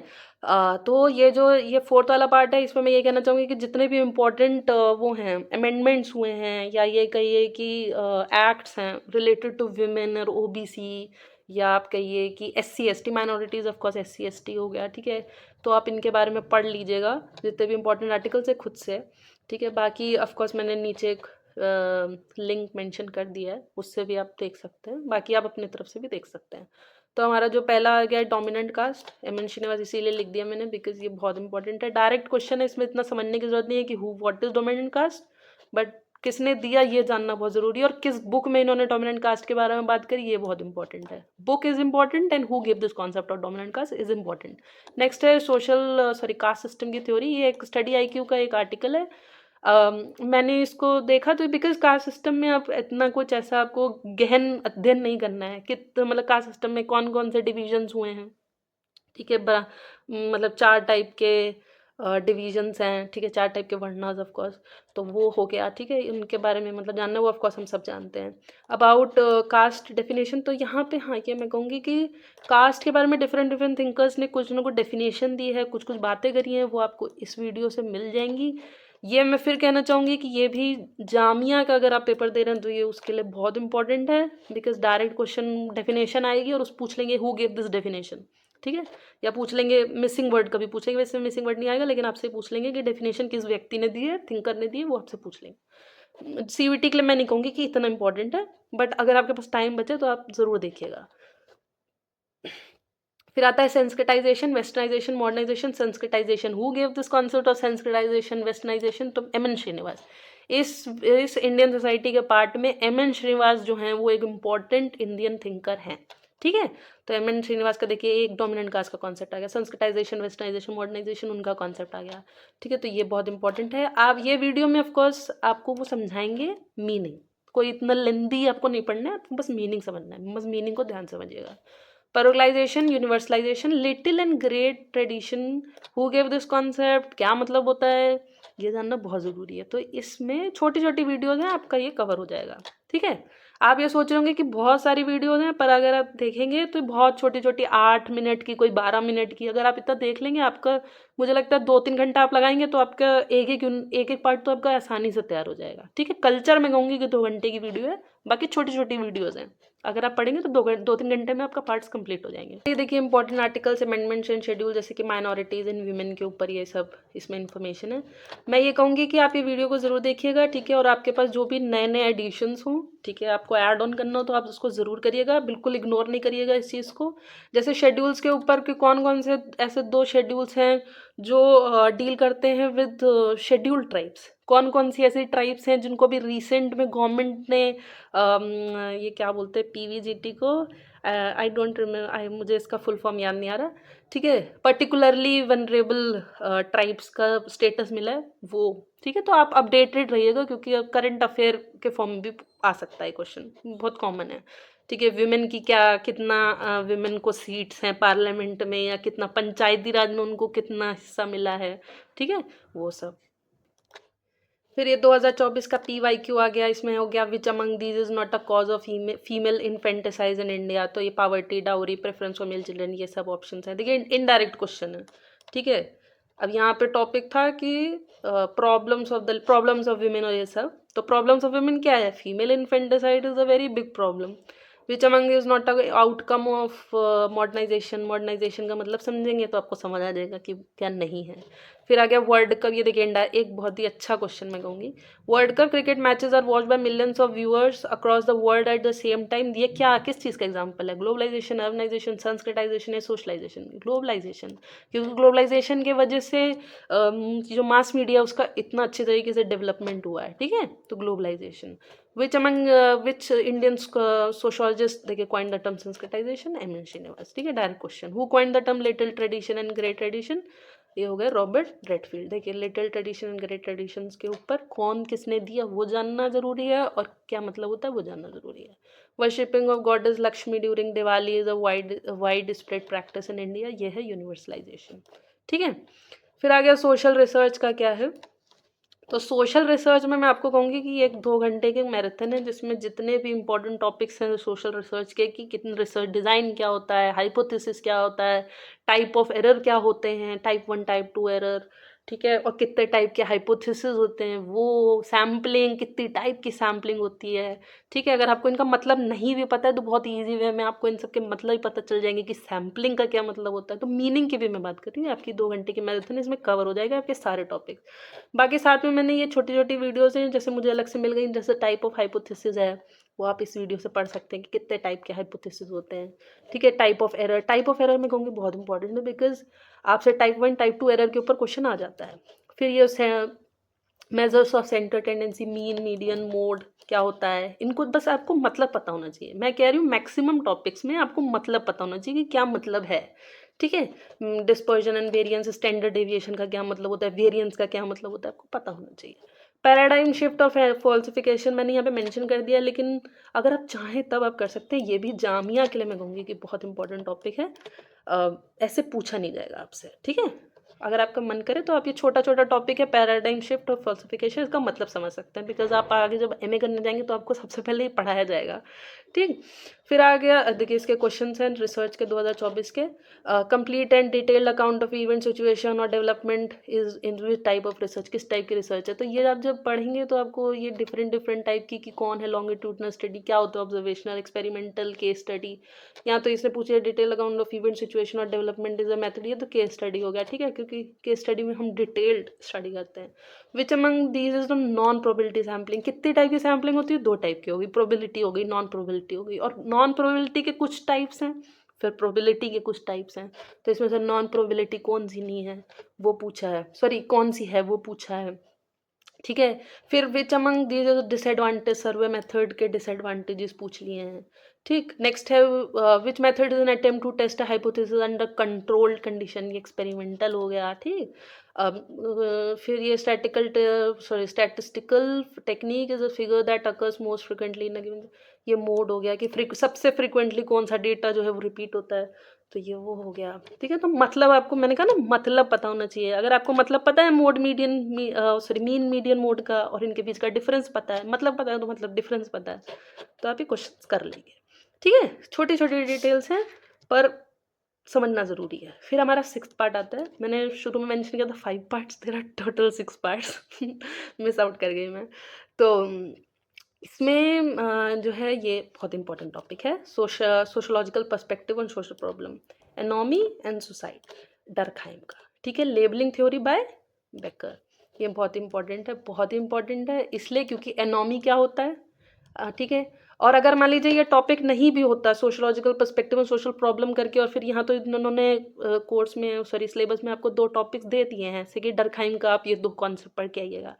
तो ये फोर्थ वाला पार्ट है, इसमें मैं ये कहना चाहूँगी कि जितने भी इम्पोर्टेंट वो हैं अमेंडमेंट्स हुए हैं, या ये कहिए कि एक्ट्स हैं रिलेटेड टू वीमेन और OBC, या आप कहिए कि SC ST minorities, of course SC ST हो गया, ठीक है। तो आप इनके बारे में पढ़ लीजिएगा, जितने भी इंपॉर्टेंट आर्टिकल्स है खुद से, ठीक है। बाकी ऑफ कोर्स मैंने नीचे एक लिंक मेंशन कर दिया है, उससे भी आप देख सकते हैं, बाकी आप अपनी तरफ से भी देख सकते हैं। तो हमारा जो पहला आ गया डोमिनेंट कास्ट, MN श्रीनिवास, इसीलिए लिख दिया मैंने बिकॉज ये बहुत इंपॉर्टेंट है। डायरेक्ट क्वेश्चन है, इसमें इतना समझने की जरूरत नहीं है कि who what is dominant caste, but किसने दिया ये जानना बहुत जरूरी है, और किस बुक में इन्होंने डोमिनेंट कास्ट के बारे में बात करी ये बहुत इंपॉर्टेंट है। Book is important and who give this concept of dominant caste is important. Next है कास्ट सिस्टम की थ्योरी, ये एक स्टडी IQ का एक आर्टिकल है। मैंने इसको देखा तो बिकॉज कास्ट सिस्टम में आप इतना कुछ ऐसा आपको गहन अध्ययन नहीं करना है कि मतलब कास्ट सिस्टम में कौन कौन से डिविजन्स हुए हैं, ठीक है। मतलब 4 टाइप के डिविजन्स हैं, ठीक है, 4 टाइप के वर्णास ऑफ कोर्स, तो वो हो गया, ठीक है। उनके बारे में मतलब जानना, वो ऑफ कोर्स हम सब जानते हैं। अबाउट कास्ट डेफिनेशन, तो यहाँ पे हाँ ये मैं कहूँगी कि कास्ट के बारे में डिफरेंट थिंकर्स ने कुछ ना कुछ डेफिनेशन दी है, कुछ कुछ बातें करी हैं, वो आपको इस वीडियो से मिल जाएंगी। ये मैं फिर कहना चाहूँगी कि ये भी जामिया का अगर आप पेपर दे रहे हैं तो ये उसके लिए बहुत इंपॉर्टेंट है, बिकॉज डायरेक्ट क्वेश्चन डेफिनेशन आएगी और उस पूछ लेंगे हु गिव दिस डेफिनेशन, ठीक है। या पूछ लेंगे मिसिंग वर्ड, कभी पूछ लेंगे, वैसे मिसिंग वर्ड नहीं आएगा, लेकिन आपसे पूछ लेंगे कि डेफिनेशन किस व्यक्ति ने दी है, थिंकर ने दी है, वो आपसे पूछ लेंगे। CVT के लिए मैं नहीं कहूँगी कि इतना इंपॉर्टेंट है, बट अगर आपके पास टाइम बचे तो आप ज़रूर देखिएगा। फिर आता है Sanskritization, westernization, modernization, Sanskritization. Who give this concept of Sanskritization, westernization, तो MN श्रीनिवास। इस इंडियन सोसाइटी के पार्ट में MN श्रीनिवास जो हैं वो एक इम्पॉर्टेंट इंडियन थिंकर हैं, ठीक है। तो MN श्रीनिवास का देखिए एक डोमिनेंट कास्ट का कॉन्सेप्ट आ गया, संस्कृताइजेशन, वेस्टर्नाइजेशन, मॉडर्नाइजेशन उनका कॉन्सेप्ट आ गया, ठीक है। तो ये बहुत इंपॉर्टेंट है। आप ये वीडियो में ऑफकोर्स आपको वो समझाएंगे मीनिंग, कोई इतना लेंदी आपको नहीं पढ़ना है, आपको बस मीनिंग समझना है, बस मीनिंग को ध्यान समझिएगा। Parochialization, universalization, little and great tradition, who gave this concept, क्या मतलब होता है, ये जानना बहुत ज़रूरी है। तो इसमें छोटी छोटी वीडियोज़ हैं, आपका ये कवर हो जाएगा, ठीक है। आप ये सोच रहे होंगे कि बहुत सारी वीडियोज़ हैं, पर अगर आप देखेंगे तो बहुत छोटी छोटी 8 मिनट की, कोई 12 मिनट की, अगर आप इतना देख लेंगे आपका, मुझे लगता है 2-3 घंटा आप लगाएंगे तो आपका एक एक पार्ट तो आपका आसानी से तैयार हो जाएगा, ठीक है। कल्चर मैं कहूँगी कि 2 घंटे की वीडियो है, बाकी छोटी छोटी वीडियोज़ हैं, अगर आप पढ़ेंगे तो 2-3 घंटे में आपका पार्ट्स कंप्लीट हो जाएंगे। ये देखिए important articles, amendments and schedule, जैसे कि माइनॉरिटीज़ एंड वीमेन के ऊपर ये सब इसमें इन्फॉर्मेशन है। मैं ये कहूँगी कि आप ये वीडियो को ज़रूर देखिएगा, ठीक है। और आपके पास जो भी नए नए एडिशंस हों, ठीक है, आपको ऐड ऑन करना हो तो आप उसको ज़रूर करिएगा, बिल्कुल इग्नोर नहीं करिएगा इस चीज़ को। जैसे शेड्यूल्स के ऊपर कि कौन कौन से ऐसे 2 शेड्यूल्स हैं जो डील करते हैं विद शेड्यूल्ड ट्राइब्स। कौन कौन सी ऐसी ट्राइब्स हैं जिनको भी रिसेंट में गवर्नमेंट ने ये क्या बोलते हैं पीवीजीटी को, आई डोंट रिमेम्बर, मुझे इसका फुल फॉर्म याद नहीं आ रहा, ठीक है, पर्टिकुलरली वनरेबल ट्राइब्स का स्टेटस मिला है वो, ठीक है। तो आप अपडेटेड रहिएगा क्योंकि अब करंट अफेयर के फॉर्म में भी आ सकता है क्वेश्चन, बहुत कॉमन है, ठीक है। विमेन की क्या, कितना विमेन को सीट्स हैं पार्लियामेंट में, या कितना पंचायती राज में उनको कितना हिस्सा मिला है, ठीक है, वो सब। फिर ये 2024 का PYQ आ गया, इसमें हो गया which among these is not a cause of female infanticide in India. तो ये poverty, dowry, preference for male children, ये सब ऑप्शंस हैं। देखिए इनडायरेक्ट क्वेश्चन है, ठीक है। अब यहाँ पे टॉपिक था कि प्रॉब्लम्स ऑफ विमेन और ये सब। तो प्रॉब्लम्स ऑफ विमेन क्या है? Female infanticide is a very big problem. Which among is not a outcome of modernization. Modernization का मतलब समझेंगे तो आपको समझ आ जाएगा कि क्या नहीं है। फिर आ गया वर्ल्ड कप। ये देखिए एक बहुत ही अच्छा क्वेश्चन मैं कहूँगी। World cup cricket matches are watched by millions of viewers across the world at the same time. ये क्या, किस चीज़ का एग्जाम्पल है? ग्लोबलाइजेशन, अर्बनाइजेशन, संस्कृताइजेशन या सोशलाइजेशन? ग्लोबलाइजेशन, क्योंकि ग्लोबलाइजेशन की वजह से जो मास मीडिया उसका इतना अच्छे तरीके से डेवलपमेंट हुआ है, ठीक है। तो globalization. Which among which Indian sociologist, देखिए, coined the term Sanskritization? M N. Srinivas, ठीक है, direct question. Who coined the term little tradition and great tradition? ये हो गए रॉबर्ट रेडफील्ड। देखिए little tradition and great traditions के ऊपर कौन किसने दिया वो जानना जरूरी है, और क्या मतलब होता है वो जानना जरूरी है। Worshipping of goddess Lakshmi during Diwali is a wide spread practice in India. ये है यूनिवर्सलाइजेशन, ठीक है। फिर आ गया सोशल रिसर्च का क्या है। तो सोशल रिसर्च में मैं आपको कहूँगी कि ये 2 घंटे के मैराथन है जिसमें जितने भी इंपॉर्टेंट टॉपिक्स हैं सोशल रिसर्च के, कि कितने रिसर्च डिज़ाइन क्या होता है, हाइपोथेसिस क्या होता है, टाइप ऑफ एरर क्या होते हैं, टाइप 1 टाइप 2 एरर, ठीक है, और कितने टाइप के हाइपोथेसिस होते हैं, वो सैम्पलिंग, कितनी टाइप की सैम्पलिंग होती है, ठीक है। अगर आपको इनका मतलब नहीं भी पता है तो बहुत ईजी वे में आपको इन सब के मतलब ही पता चल जाएंगे कि सैम्पलिंग का क्या मतलब होता है। तो मीनिंग की भी मैं बात कर रही हूँ। आपकी 2 घंटे की मैराथन इसमें कवर हो जाएगा आपके सारे टॉपिक। बाकी साथ में मैंने ये छोटी छोटी वीडियोज़ हैं जैसे मुझे अलग से मिल गई, जैसे टाइप ऑफ हाइपोथेसिस है, वो आप इस वीडियो से पढ़ सकते हैं कि कितने टाइप के हाइपोथेसिस होते हैं, ठीक है। टाइप ऑफ एरर मैं कहूँगी बहुत इंपॉर्टेंट है, बिकॉज आपसे टाइप 1 टाइप 2 एरर के ऊपर क्वेश्चन आ जाता है। फिर ये measures of centre tendency, mean, median, mode क्या होता है, इनको बस आपको मतलब पता होना चाहिए। मैं कह रही हूँ मैक्सिमम टॉपिक्स में आपको मतलब पता होना चाहिए कि क्या मतलब है, ठीक है। Dispersion and variance, standard deviation का क्या मतलब होता है, वेरिएंस का क्या मतलब होता है, आपको पता होना चाहिए। पैराडाइम शिफ्ट ऑफ फॉल्सिफिकेशन मैंने यहाँ पे मेंशन कर दिया, लेकिन अगर आप चाहें तब आप कर सकते हैं। ये भी जामिया के लिए मैं कहूँगी कि बहुत इंपॉर्टेंट टॉपिक है। ऐसे पूछा नहीं जाएगा आपसे, ठीक है। अगर आपका मन करे तो आप ये छोटा छोटा टॉपिक है पैराडाइम शिफ्ट और फॉल्सिफिकेशन, इसका मतलब समझ सकते हैं, बिकॉज आप आगे जब एमए करने जाएंगे तो आपको सबसे पहले ही पढ़ाया जाएगा, ठीक। फिर आ गया, देखिए इसके क्वेश्चंस हैं रिसर्च के 2024 के। Complete and detailed account of event, situation और development is in which type of research, किस टाइप की रिसर्च है। तो ये आप जब पढ़ेंगे तो आपको ये डिफरेंट टाइप की, कि कौन है लॉन्गिट्यूडनल स्टडी, क्या होता है ऑब्जर्वेशनल, एक्सपेरिमेंटल, केस स्टडी। यहाँ तो इसने पूछा detail account of event, situation और डेवलपमेंट इज अ मेथड, ये तो केस स्टडी हो गया, ठीक है, क्योंकि केस स्टडी में हम डिटेल्ड स्टडी करते हैं। विच among these is the non probability sampling, कितनी टाइप की सैम्पलिंग होती है? 2 टाइप की होगी, प्रोबेबिलिटी हो गई, नॉन प्रोबेबिलिटी हो गई। और नॉन प्रोबेबिलिटी के कुछ टाइप्स हैं, फिर प्रोबेबिलिटी के कुछ टाइप्स हैं। तो इसमें से नॉन प्रोबेबिलिटी कौन सी नहीं है वो पूछा है, सॉरी कौन सी है वो पूछा है, ठीक है। फिर which among these disadvantage, survey method के डिसएडवांटेजेस पूछ लिए हैं, ठीक। नेक्स्ट है which method is an attempt to test hypothesis under controlled condition, ये एक्सपेरिमेंटल हो गया, ठीक। फिर ये statistical technique is a figure that occurs most frequently in a given, ये मोड हो गया कि सबसे फ्रिक्वेंटली कौन सा डेटा जो है वो रिपीट होता है, तो ये वो हो गया, ठीक है। तो मतलब आपको, मैंने कहा ना, मतलब पता होना चाहिए। अगर आपको मतलब पता है mode median, mean median mode का, और इनके बीच का डिफरेंस पता है, मतलब पता है तो मतलब डिफरेंस पता है, तो आप ये क्वेश्चन कर लेंगे, ठीक है। छोटी छोटी डिटेल्स हैं पर समझना ज़रूरी है। फिर हमारा 6th पार्ट आता है। मैंने शुरू में मेंशन किया था 5 पार्ट्स, तेरा टोटल 6 पार्ट्स मिस आउट कर गई मैं। तो इसमें जो है ये बहुत इंपॉर्टेंट टॉपिक है, sociological perspective on social problem, anomie and suicide, Durkheim का, ठीक है। लेबलिंग थ्योरी बाय बेकर, ये बहुत इंपॉर्टेंट है, बहुत इंपॉर्टेंट है इसलिए क्योंकि एनोमी क्या होता है, ठीक है, और अगर मान लीजिए ये टॉपिक नहीं भी होता सोशियोलॉजिकल पर्सपेक्टिव में सोशल प्रॉब्लम करके, और फिर यहाँ तो इन्होंने कोर्स में सॉरी सिलेबस में आपको 2 टॉपिक्स दे दिए हैं, जैसे कि डर्कहाइम का आप ये 2 कॉन्सेप्ट पढ़ के आइएगा।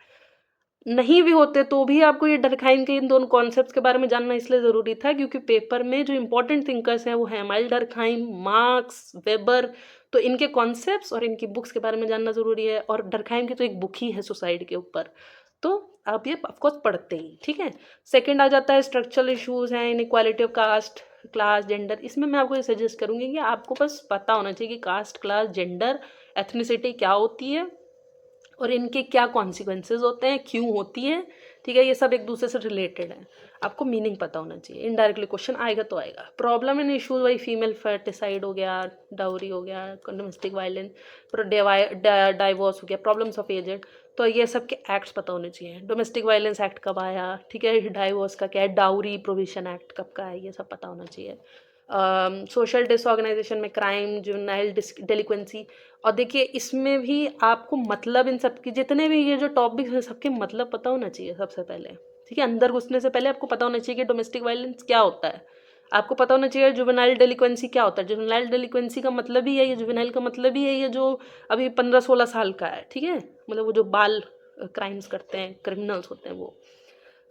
नहीं भी होते तो भी आपको ये डर्कहाइम के इन दोनों कॉन्सेप्ट्स के बारे में जानना इसलिए ज़रूरी था क्योंकि पेपर में जो इंपॉर्टेंट थिंकर्स हैं वो हैं एमाइल डर्कहाइम, मार्क्स, वेबर, तो इनके कॉन्सेप्ट्स और इनकी बुक्स के बारे में जानना ज़रूरी है। और डर्कहाइम की तो एक बुक ही है सुसाइड के ऊपर, तो आप ये ऑफकोर्स पढ़ते ही, ठीक है। सेकेंड आ जाता है स्ट्रक्चरल इशूज़ हैं, inequality of caste, class, gender. इसमें मैं आपको ये सजेस्ट करूँगी कि आपको बस पता होना चाहिए कि कास्ट, क्लास, जेंडर, एथनिसिटी क्या होती है और इनके क्या कॉन्सिक्वेंसेज होते हैं, क्यों होती है, ठीक है। ये सब एक दूसरे से रिलेटेड है, आपको मीनिंग पता होना चाहिए। इनडायरेक्टली क्वेश्चन आएगा तो आएगा। प्रॉब्लम एंड इशूज वही फीमेल फर्टिसाइड हो गया, डाउरी हो गया, डोमेस्टिक वायलेंस, डाइवोर्स हो गया, प्रॉब्लम्स ऑफ एजेड, तो ये सब के एक्ट्स पता होने चाहिए। डोमेस्टिक वायलेंस एक्ट कब आया, ठीक है, डाइवोर्स का क्या है, डाउरी प्रोविजन एक्ट कब का है, ये सब पता होना चाहिए। सोशल डिसऑर्गेनाइजेशन में क्राइम, जुवेनाइल डेलिक्वेंसी, और देखिए इसमें भी आपको मतलब इन सब की जितने भी ये जो टॉपिक्स हैं सबके मतलब पता होना चाहिए सबसे पहले, ठीक है। अंदर घुसने से पहले आपको पता होना चाहिए कि डोमेस्टिक वायलेंस क्या होता है, आपको पता होना चाहिए जुवेनाइल डेलिक्वेंसी क्या होता है। जुवेनाइल डेलिक्वेंसी का मतलब ही है ये, जुवेनाइल का मतलब ही है ये जो अभी 15-16 साल का है, ठीक है, मतलब वो जो बाल क्राइम्स करते हैं, क्रिमिनल्स होते हैं वो।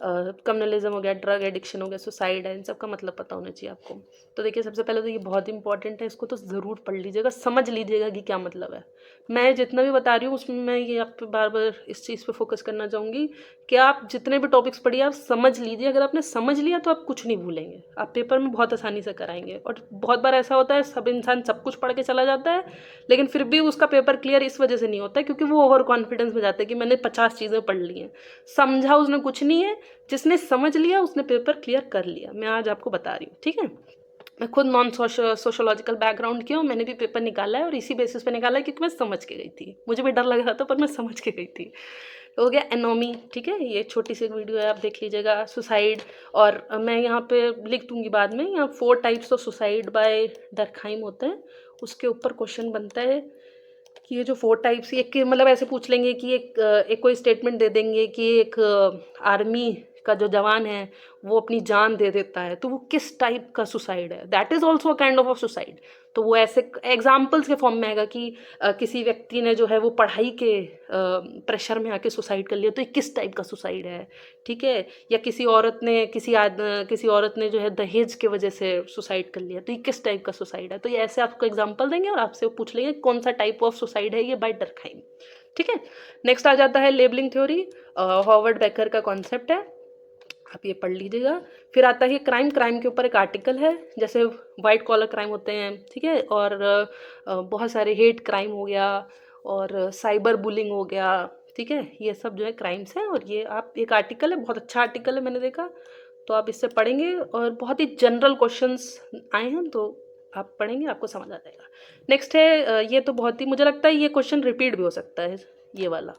कम्युनलिज्म हो गया, ड्रग एडिक्शन हो गया, सुसाइड है, इन सब का मतलब पता होना चाहिए आपको। तो देखिए सबसे पहले तो ये बहुत इंपॉर्टेंट है, इसको तो ज़रूर पढ़ लीजिएगा, समझ लीजिएगा कि क्या मतलब है। मैं जितना भी बता रही हूँ उसमें मैं ये आप पे बार बार इस चीज़ पे फोकस करना चाहूँगी कि आप जितने भी टॉपिक्स पढ़िए आप समझ लीजिए। अगर आपने समझ लिया तो आप कुछ नहीं भूलेंगे, आप पेपर में बहुत आसानी से कराएंगे। और बहुत बार ऐसा होता है सब इंसान सब कुछ पढ़ के चला जाता है लेकिन फिर भी उसका पेपर क्लियर इस वजह से नहीं होता है क्योंकि वो ओवर कॉन्फिडेंस में जाता है कि मैंने 50 चीज़ें पढ़ ली हैं, समझा उसने कुछ नहीं है। जिसने समझ लिया उसने पेपर क्लियर कर लिया, मैं आज आपको बता रही हूँ, ठीक है। मैं खुद नॉन सोशोलॉजिकल बैकग्राउंड की हूँ, मैंने भी पेपर निकाला है और इसी बेसिस पे निकाला है क्योंकि मैं समझ के गई थी, मुझे भी डर लग रहा था पर मैं समझ के गई थी। तो हो गया एनोमी, ठीक है, ये छोटी सी एक वीडियो है, आप देख लीजिएगा। सुसाइड, और मैं यहाँ पे लिख दूंगी बाद में, यहाँ 4 types of suicide bye Durkheim होते हैं, उसके ऊपर क्वेश्चन बनता है कि ये जो 4 टाइप्स, एक मतलब ऐसे पूछ लेंगे कि एक कोई स्टेटमेंट दे देंगे कि एक आर्मी का जो जवान है वो अपनी जान दे देता है, तो वो किस टाइप का सुसाइड है, that is also a kind of suicide. तो वो ऐसे एग्जाम्पल्स के फॉर्म में आएगा कि किसी व्यक्ति ने जो है वो पढ़ाई के प्रेशर में आके सुसाइड कर लिया, तो ये किस टाइप का सुसाइड है, ठीक है। या किसी औरत ने किसी औरत ने जो है दहेज के वजह से सुसाइड कर लिया, तो ये किस टाइप का सुसाइड है। तो ये ऐसे आपको एग्जाम्पल देंगे और आपसे वो पूछ लेंगे कौन सा टाइप ऑफ सुसाइड है ये बाय डर्कहाइम, ठीक है। नेक्स्ट आ जाता है लेबलिंग थ्योरी, हॉवर्ड बेकर का कॉन्सेप्ट है, आप ये पढ़ लीजिएगा। फिर आता है क्राइम, क्राइम के ऊपर एक आर्टिकल है, जैसे वाइट कॉलर क्राइम होते हैं, ठीक है, और बहुत सारे हेट क्राइम हो गया और साइबर बुलिंग हो गया, ठीक है, ये सब जो है क्राइम्स हैं। और ये आप एक आर्टिकल है, बहुत अच्छा आर्टिकल है, मैंने देखा, तो आप इससे पढ़ेंगे और बहुत ही जनरल क्वेश्चंस आए हैं तो आप पढ़ेंगे आपको समझ आ जाएगा। नेक्स्ट है ये तो बहुत ही, मुझे लगता है ये क्वेश्चन रिपीट भी हो सकता है, ये वाला,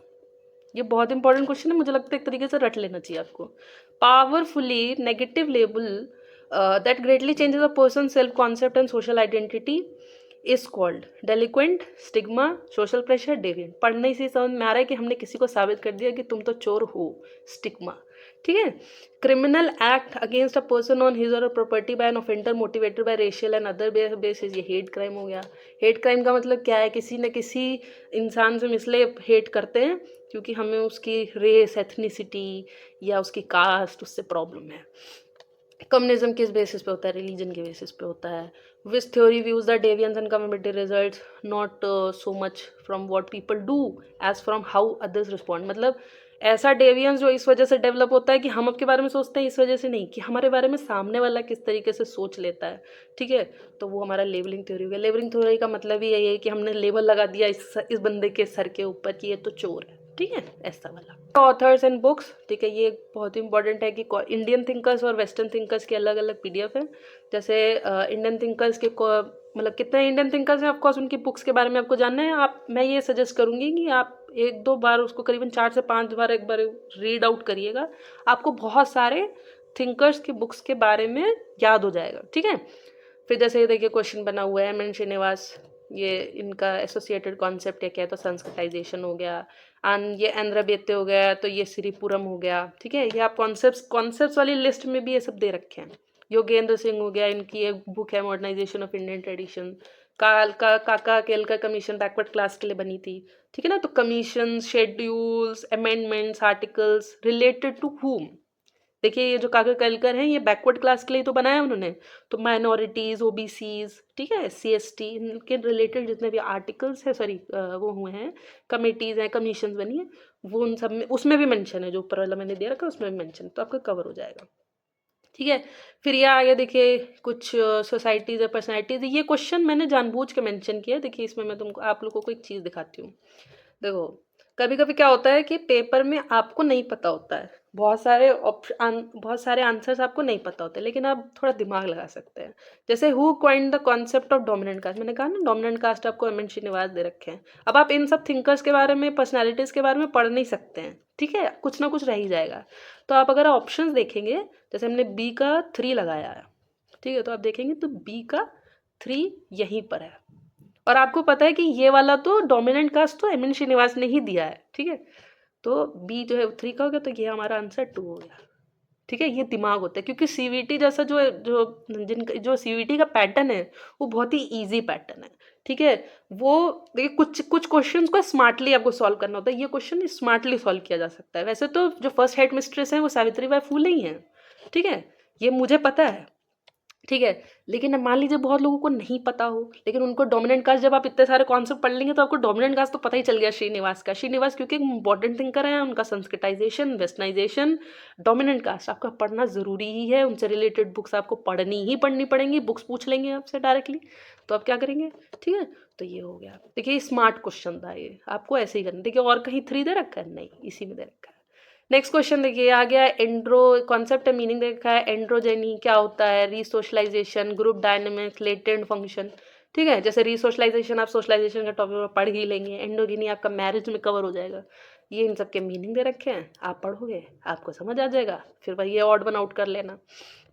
ये बहुत इंपॉर्टेंट क्वेश्चन है, मुझे लगता है एक तरीके से रट लेना चाहिए आपको। Powerfully negative label that greatly changes a person self concept and social identity is called delinquent, stigma, social pressure, deviant. पढ़ने से समझ में आ रहा है कि हमने किसी को साबित कर दिया कि तुम तो चोर हो, स्टिग्मा, ठीक है। Criminal act against a person on his or property by an offender motivated by racial and other basis, ये हेट क्राइम हो गया। हेट क्राइम का मतलब क्या है, किसी न किसी इंसान से हम इसलिए हेट करते हैं क्योंकि हमें उसकी रेस, एथनिसिटी या उसकी कास्ट, उससे प्रॉब्लम है। कम्युनिज्म किस बेसिस पे होता है, रिलीजन के बेसिस पे होता है। Which theory views the deviance and community results not so much from what people do as from how others respond, मतलब ऐसा डेविएंस जो इस वजह से डेवलप होता है कि हम आपके बारे में सोचते हैं, इस वजह से नहीं कि हमारे बारे में सामने वाला किस तरीके से सोच लेता है, ठीक है। तो वो हमारा लेबलिंग थ्योरी हो गया। लेबलिंग थ्योरी का मतलब ही यही है कि हमने लेबल लगा दिया इस बंदे के सर के ऊपर कि ये तो चोर है, ठीक है, ऐसा वाला। ऑथर्स एंड बुक्स, ठीक है, ये बहुत इंपॉर्टेंट है कि इंडियन थिंकर्स और वेस्टर्न थिंकर्स के अलग अलग पीडीएफ है। जैसे इंडियन थिंकर्स के मतलब कितने इंडियन थिंकर्स हैं, ऑफकोर्स उनकी बुक्स के बारे में आपको जानना है, मैं ये सजेस्ट करूँगी कि आप 1-2 बार उसको करीबन 4 से 5 बार एक बार रीड आउट करिएगा, आपको बहुत सारे थिंकर्स की बुक्स के बारे में याद हो जाएगा, ठीक है। फिर जैसे ये देखिए क्वेश्चन बना हुआ है, एम एन श्रीनिवास, ये इनका एसोसिएटेड कॉन्सेप्ट क्या है, तो संस्कृताइजेशन हो गया, ये आंध्र बेत्ते हो गया, तो ये श्रीपुरम हो गया, ठीक है। ये आप कॉन्सेप्ट्स वाली लिस्ट में भी ये सब दे रखे हैं। योगेंद्र सिंह हो गया, इनकी एक बुक है मॉडर्नाइजेशन ऑफ इंडियन ट्रेडिशन। काका केलकर कमीशन बैकवर्ड क्लास के लिए बनी थी, ठीक है ना। तो commission, schedules, amendments, articles related to whom. देखिए ये जो काका केलकर हैं, ये बैकवर्ड क्लास के लिए तो बनाया उन्होंने, तो माइनॉरिटीज, ओबीसीज, ठीक है, SC ST, इनके रिलेटेड जितने भी आर्टिकल्स है, सॉरी वो हुए हैं, कमेटीज हैं, कमीशन बनी है, वो उन सब में उसमें भी मेंशन है, जो ऊपर वाला मैंने दे रखा है उसमें भी मेंशन, तो आपका कवर हो जाएगा, ठीक है। फिर ये आगे देखिए कुछ सोसाइटीज़ या पर्सनैलिटीज़, ये क्वेश्चन मैंने जानबूझ के मेंशन किया है। देखिए इसमें मैं तुमको आप लोगों को एक चीज़ दिखाती हूँ। देखो कभी कभी क्या होता है कि पेपर में आपको नहीं पता होता है, बहुत सारे आंसर्स आपको नहीं पता होते, लेकिन आप थोड़ा दिमाग लगा सकते हैं। जैसे who coined the concept of dominant caste, मैंने कहा ना डोमिनेंट कास्ट आपको एम एन श्रीनिवास दे रखे हैं। अब आप इन सब थिंकर्स के बारे में, पर्सनैलिटीज के बारे में पढ़ नहीं सकते हैं, ठीक है, कुछ ना कुछ रह ही जाएगा। तो आप अगर ऑप्शंस देखेंगे, जैसे हमने बी का 3 लगाया है, ठीक है, तो आप देखेंगे तो बी का 3 यहीं पर है, और आपको पता है कि ये वाला तो डोमिनेंट कास्ट तो एम एन श्रीनिवास ने ही दिया है, ठीक है। तो बी जो है 3 का हो गया, तो ये हमारा आंसर 2 हो गया, ठीक है। ये दिमाग होता है, क्योंकि सीवीटी जैसा जो जो जिनका जो सीवीटी का पैटर्न है वो बहुत ही इजी पैटर्न है, ठीक है। वो देखिए कुछ कुछ क्वेश्चंस को स्मार्टली आपको सॉल्व करना होता है, ये क्वेश्चन स्मार्टली सॉल्व किया जा सकता है। वैसे तो जो फर्स्ट हेड मिस्ट्रेस है वो सावित्रीबाई फूले ही हैं, ठीक है, ये मुझे पता है, ठीक है। लेकिन अब मान लीजिए बहुत लोगों को नहीं पता हो, लेकिन उनको डोमिनेंट कास्ट, जब आप इतने सारे कॉन्सेप्ट पढ़ लेंगे तो आपको डोमिनेंट कास्ट तो पता ही चल गया श्रीनिवास का। श्रीनिवास क्योंकि एक इंपॉर्टेंट थिंकर है, उनका संस्कृताइजेशन, वेस्टर्नाइजेशन, डोमिनेंट कास्ट आपका पढ़ना ज़रूरी ही है। उनसे रिलेटेड बुक्स आपको पढ़नी पड़ेंगी, बुक्स पूछ लेंगे आपसे डायरेक्टली, तो आप क्या करेंगे, ठीक है। तो ये हो गया, देखिए स्मार्ट क्वेश्चन था ये, आपको ऐसे ही करना। देखिए और कहीं 3 दे रखा है, नहीं, इसी में दे रखा है। नेक्स्ट क्वेश्चन देखिए आ गया एंड्रो, कॉन्सेप्ट है, मीनिंग देखा है, एंड्रोजेनी क्या होता है, रीसोशलाइजेशन, ग्रुप डायनेमिक्स, लेटेंट फंक्शन, ठीक है। जैसे रीसोशलाइजेशन आप सोशलाइजेशन का टॉपिक पढ़ ही लेंगे, एंडोगिनी आपका मैरिज में कवर हो जाएगा। ये इन सब के मीनिंग दे रखे हैं, आप पढ़ोगे आपको समझ आ जाएगा, फिर भाई ये ऑड वन आउट कर लेना।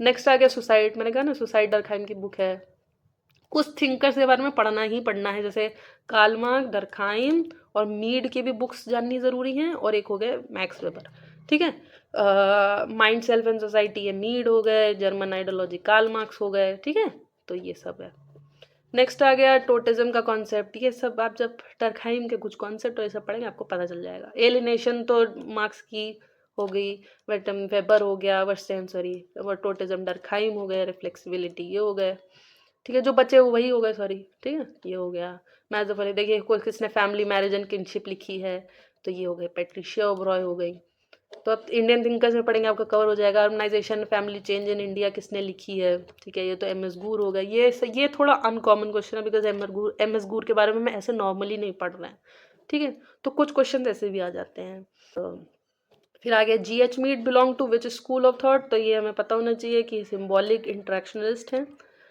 नेक्स्ट आ गया सुसाइड, मैंने कहा ना सुसाइड डरखाइम की बुक है, कुछ थिंकर्स के बारे में पढ़ना ही पढ़ना है, जैसे कार्ल मार्क्स, डर्खाइम और मीड की भी बुक्स जाननी ज़रूरी हैं, और एक हो गए मैक्स वेबर, ठीक है। माइंड सेल्फ एंड सोसाइटी है, मीड हो गए, जर्मन आइडियोलॉजी कार्ल मार्क्स हो गए, ठीक है। तो ये सब है। नेक्स्ट आ गया टोटिज्म का कॉन्सेप्ट, ये सब आप जब टर्कहाइम के कुछ कॉन्सेप्ट और ये सब पढ़ेंगे आपको पता चल जाएगा। एलिनेशन तो मार्क्स की हो गई, वेबर हो गया, वर्स्टेन सॉरी, टोटिज्म डर्कहाइम हो गया, रिफ्लेक्सिबिलिटी ये हो गए, ठीक है। जो बचे वो वही हो गए, सॉरी, ठीक है, ये हो गया। मैजोफली देखिए कोई किसने फैमिली मैरिज एंड किनशिप लिखी है, तो ये हो गए, पेट्रिशिया ओबरॉय हो गई। तो अब इंडियन थिंकर्स में पढ़ेंगे आपका कवर हो जाएगा। Organization family change in India किसने लिखी है, ठीक है, ये तो एम एस गूर हो गया। ये थोड़ा अनकॉमन क्वेश्चन है, बिकॉज एम एस गूर के बारे में मैं ऐसे नॉर्मली नहीं पढ़ रहा है, ठीक है। तो कुछ क्वेश्चन ऐसे भी आ जाते हैं। तो फिर आगे GH Mead belong to which school of thought, तो ये हमें पता होना चाहिए कि सिम्बॉलिक इंट्रैक्शनलिस्ट हैं।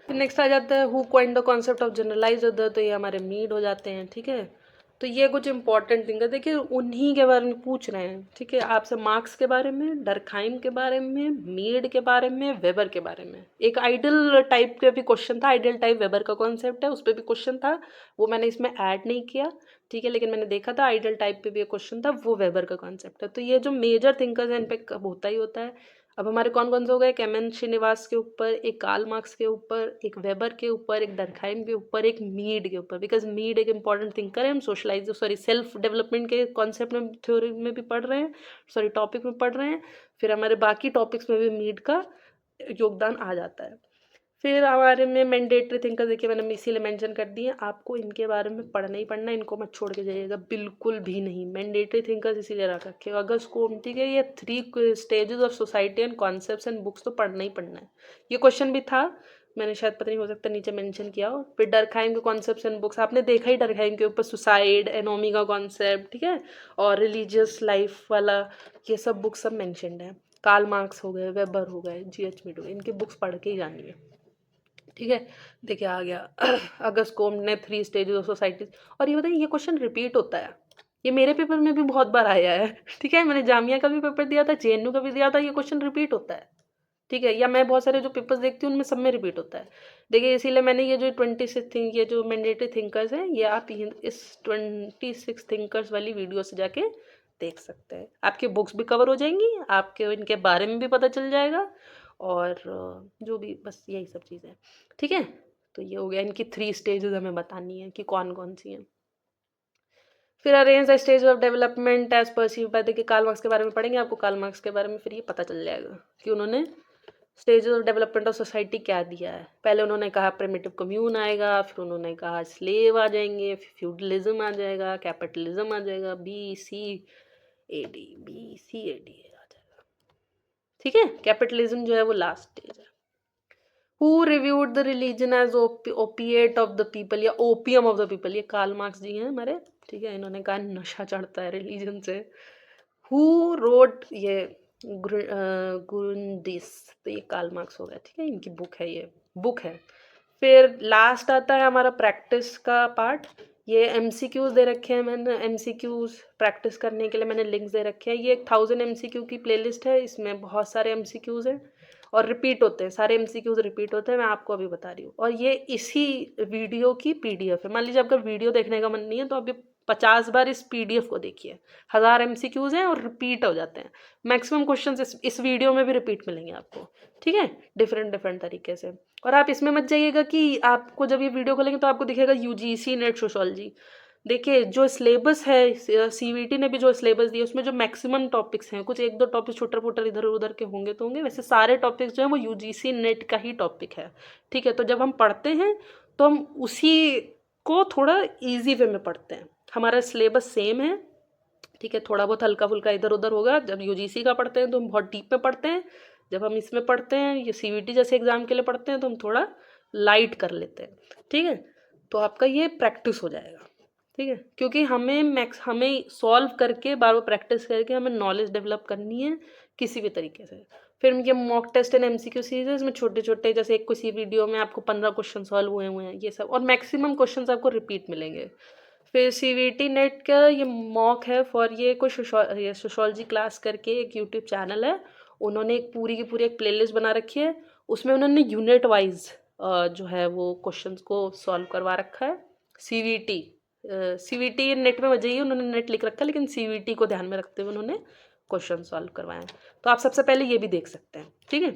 फिर नेक्स्ट आ जाता है who coined the concept of generalize other, तो ये हमारे मीड हो जाते हैं, ठीक है। तो ये कुछ इंपॉर्टेंट थिंग है, देखिए उन्हीं के बारे में पूछ रहे हैं, ठीक है, आपसे मार्क्स के बारे में, डर्कहाइम के बारे में, मीड के बारे में, वेबर के बारे में। एक आइडियल टाइप का भी क्वेश्चन था, आइडियल टाइप वेबर का कॉन्सेप्ट है, उस पर भी क्वेश्चन था, वो मैंने इसमें ऐड नहीं किया, ठीक है, लेकिन मैंने देखा था आइडियल टाइप पे भी एक क्वेश्चन था, वो वेबर का कॉन्सेप्ट है। तो ये जो मेजर थिंकर्स हैं इन पे होता ही होता है। अब हमारे कौन कौन से हो गए, एम एन श्रीनिवास के ऊपर, एक कार्ल मार्क्स के ऊपर, एक वेबर के ऊपर, एक डर्कहाइम के ऊपर, एक मीड के ऊपर, बिकॉज मीड एक इंपॉर्टेंट थिंकर है। हम सोशलाइज सॉरी सेल्फ डेवलपमेंट के कॉन्सेप्ट में, थ्योरी में भी पढ़ रहे हैं, सॉरी टॉपिक में पढ़ रहे हैं, फिर हमारे बाकी टॉपिक्स में भी मीड का योगदान आ जाता है। फिर हमारे में मैंडेटरी थिंकर देखिए मैंने इसीलिए मेंशन कर दिए, आपको इनके बारे में पढ़ना ही पढ़ना है, इनको मत छोड़ के जाइएगा बिल्कुल भी नहीं। मैंडेटरी थिंकर्स इसीलिए रख रखे अगर स्कोप, ठीक है। ये 3 stages of society and concepts and books तो पढ़ना ही पढ़ना है। ये क्वेश्चन भी था, मैंने शायद पता नहीं, हो सकता नीचे मेंशन किया हो। फिर डर्कहाइम के कॉन्सेप्ट्स एंड बुक्स आपने देखा ही, डर्कहाइम के ऊपर सुसाइड, एनोमी का कॉन्सेप्ट, ठीक है, और रिलीजियस लाइफ वाला, ये सब बुक्स सब मैंशनड है। कार्ल मार्क्स हो गए, वेबर हो गए, GH मीड हो गए, इनकी बुक्स पढ़ के ही जानी है, ठीक है। देखिए आ गया अगस्त कोम्ब ने 3 स्टेजेस ऑफ सोसाइटीज, और ये बताइए ये क्वेश्चन रिपीट होता है, ये मेरे पेपर में भी बहुत बार आया है, ठीक है। मैंने जामिया का भी पेपर दिया था, JNU का भी दिया था, ये क्वेश्चन रिपीट होता है, ठीक है, या मैं बहुत सारे जो पेपर्स देखती हूँ उनमें सब में रिपीट होता है। देखिए इसीलिए मैंने ये जो 26 थिंक ये जो मैंडेटरी थिंकर्स हैं ये आप इस 26 थिंकर्स वाली वीडियो से जाके देख सकते हैं। आपकी बुक्स भी कवर हो जाएंगी, आपके इनके बारे में भी पता चल जाएगा, और जो भी बस यही सब चीज़ें, ठीक है। तो ये हो गया, इनकी 3 स्टेजेस हमें बतानी है कि कौन कौन सी हैं। फिर arrange the stage of development as perceive by, देखिए कार्ल मार्क्स के बारे में पढ़ेंगे, आपको कार्ल मार्क्स के बारे में फिर ये पता चल जाएगा कि उन्होंने stages of development of society क्या दिया है। पहले उन्होंने कहा प्रिमिटिव कम्यून आएगा, फिर उन्होंने कहा स्लेव आ जाएंगे, फिर फ्यूडलिज्म आ जाएगा, कैपिटलिज्म आ जाएगा, BCAD आ जाएगा, ठीक है। कैपिटलिज्म जो है वो लास्ट स्टेज है। Who reviewed the religion as opiate of the people या ओपियम ऑफ द पीपल, ये कार्ल मार्क्स जी हैं हमारे, ठीक है। इन्होंने कहा नशा चढ़ता है रिलीजन से। हु रोट ये गुरुंडिस, तो ये कार्ल मार्क्स हो गया, ठीक है, इनकी बुक है, ये बुक है। फिर लास्ट आता है हमारा प्रैक्टिस का पार्ट। ये MCQs दे रखे हैं मैंने, MCQs प्रैक्टिस करने के लिए मैंने लिंक्स दे रखे हैं। ये 1000 MCQ की प्लेलिस्ट है, इसमें बहुत सारे MCQs हैं और रिपीट होते हैं, सारे MCQs रिपीट होते हैं, मैं आपको अभी बता रही हूँ। और ये इसी वीडियो की PDF है। मान लीजिए आपका वीडियो देखने का मन नहीं है तो आप 50 बार इस PDF को देखिए। 1000 MCQs हैं और रिपीट हो जाते हैं। मैक्सिमम क्वेश्चन इस वीडियो में भी रिपीट मिलेंगे आपको, ठीक है, डिफरेंट तरीके से। और आप इसमें मत जाइएगा कि आपको जब ये वीडियो खोलेंगे तो आपको दिखेगा UGC नेट सोशोलॉजी। देखिए जो सिलेबस है, CVT ने भी जो सिलेबस दिया उसमें जो मैक्सिमम टॉपिक्स हैं, कुछ 1-2 टॉपिक छुटर पुटर इधर उधर के होंगे तो होंगे, वैसे सारे टॉपिक्स जो है वो UGC नेट का ही टॉपिक है, ठीक है। तो जब हम पढ़ते हैं तो हम उसी को थोड़ा ईजी वे में पढ़ते हैं। हमारा सिलेबस सेम है, ठीक है, थोड़ा बहुत हल्का फुल्का इधर उधर होगा। जब UGC का पढ़ते हैं तो हम बहुत डीप में पढ़ते हैं, जब हम इसमें पढ़ते हैं ये CVT जैसे एग्जाम के लिए पढ़ते हैं तो हम थोड़ा लाइट कर लेते हैं, ठीक है। तो आपका ये प्रैक्टिस हो जाएगा, ठीक है, क्योंकि हमें सॉल्व करके बार बार प्रैक्टिस करके हमें नॉलेज डेवलप करनी है किसी भी तरीके से। फिर ये mock test and MCQ series है, इसमें छोटे छोटे जैसे एक किसी वीडियो में आपको 15 क्वेश्चन सॉल्व हुए हैं ये सब, और मैक्सिमम क्वेश्चन आपको रिपीट मिलेंगे। फिर CVT नेट का ये मॉक है फॉर ये कोई सोशोलॉजी क्लास करके एक यूट्यूब चैनल है, उन्होंने एक पूरी की पूरी एक प्लेलिस्ट बना रखी है, उसमें उन्होंने यूनिट वाइज जो है वो क्वेश्चंस को सॉल्व करवा रखा है। CVT नेट में वजह ही उन्होंने नेट लिख रखा है, लेकिन CVT को ध्यान में रखते हुए उन्होंने क्वेश्चन सॉल्व करवाए हैं। तो आप सबसे पहले ये भी देख सकते हैं, ठीक है।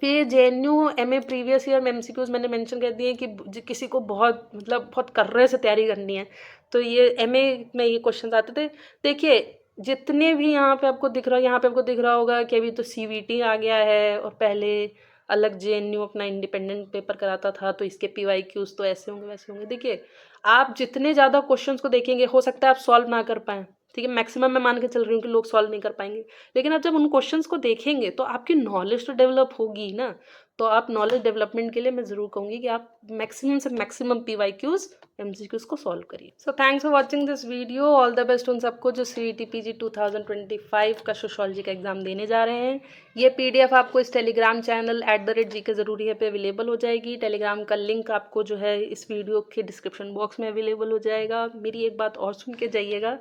फिर JNU MA प्रीवियस ईयर में MCQs मैंने मेंशन कर दिए कि किसी को बहुत मतलब बहुत कर्रे से तैयारी करनी है तो ये MA में ये क्वेश्चन आते थे। देखिए जितने भी यहाँ पे आपको दिख रहा है, यहाँ पे आपको दिख रहा होगा कि अभी तो CVT आ गया है और पहले अलग JNU अपना इंडिपेंडेंट पेपर कराता था, तो इसके PYQs तो ऐसे होंगे वैसे होंगे। देखिए आप जितने ज़्यादा क्वेश्चंस को देखेंगे हो सकता है आप सॉल्व ना कर पाएँ, ठीक है, मैक्सिमम मैं मान के चल रही हूँ कि लोग सॉल्व नहीं कर पाएंगे, लेकिन आप जब उन क्वेश्चंस को देखेंगे तो आपकी नॉलेज तो डेवलप होगी ना। तो आप नॉलेज डेवलपमेंट के लिए मैं ज़रूर कहूँगी कि आप मैक्सिमम से मैक्सिमम PYQs MCQs को सॉल्व करिए। So thanks for watching this video, all the best उन सबको जो CET PG 2025 का सोशोलॉजी का एग्जाम देने जा रहे हैं। ये PDF आपको इस टेलीग्राम चैनल @GK ज़रूरी है पे अवेलेबल हो जाएगी। टेलीग्राम का लिंक आपको जो है इस वीडियो के डिस्क्रिप्शन बॉक्स में अवेलेबल हो जाएगा। मेरी एक बात और सुन के जाइएगा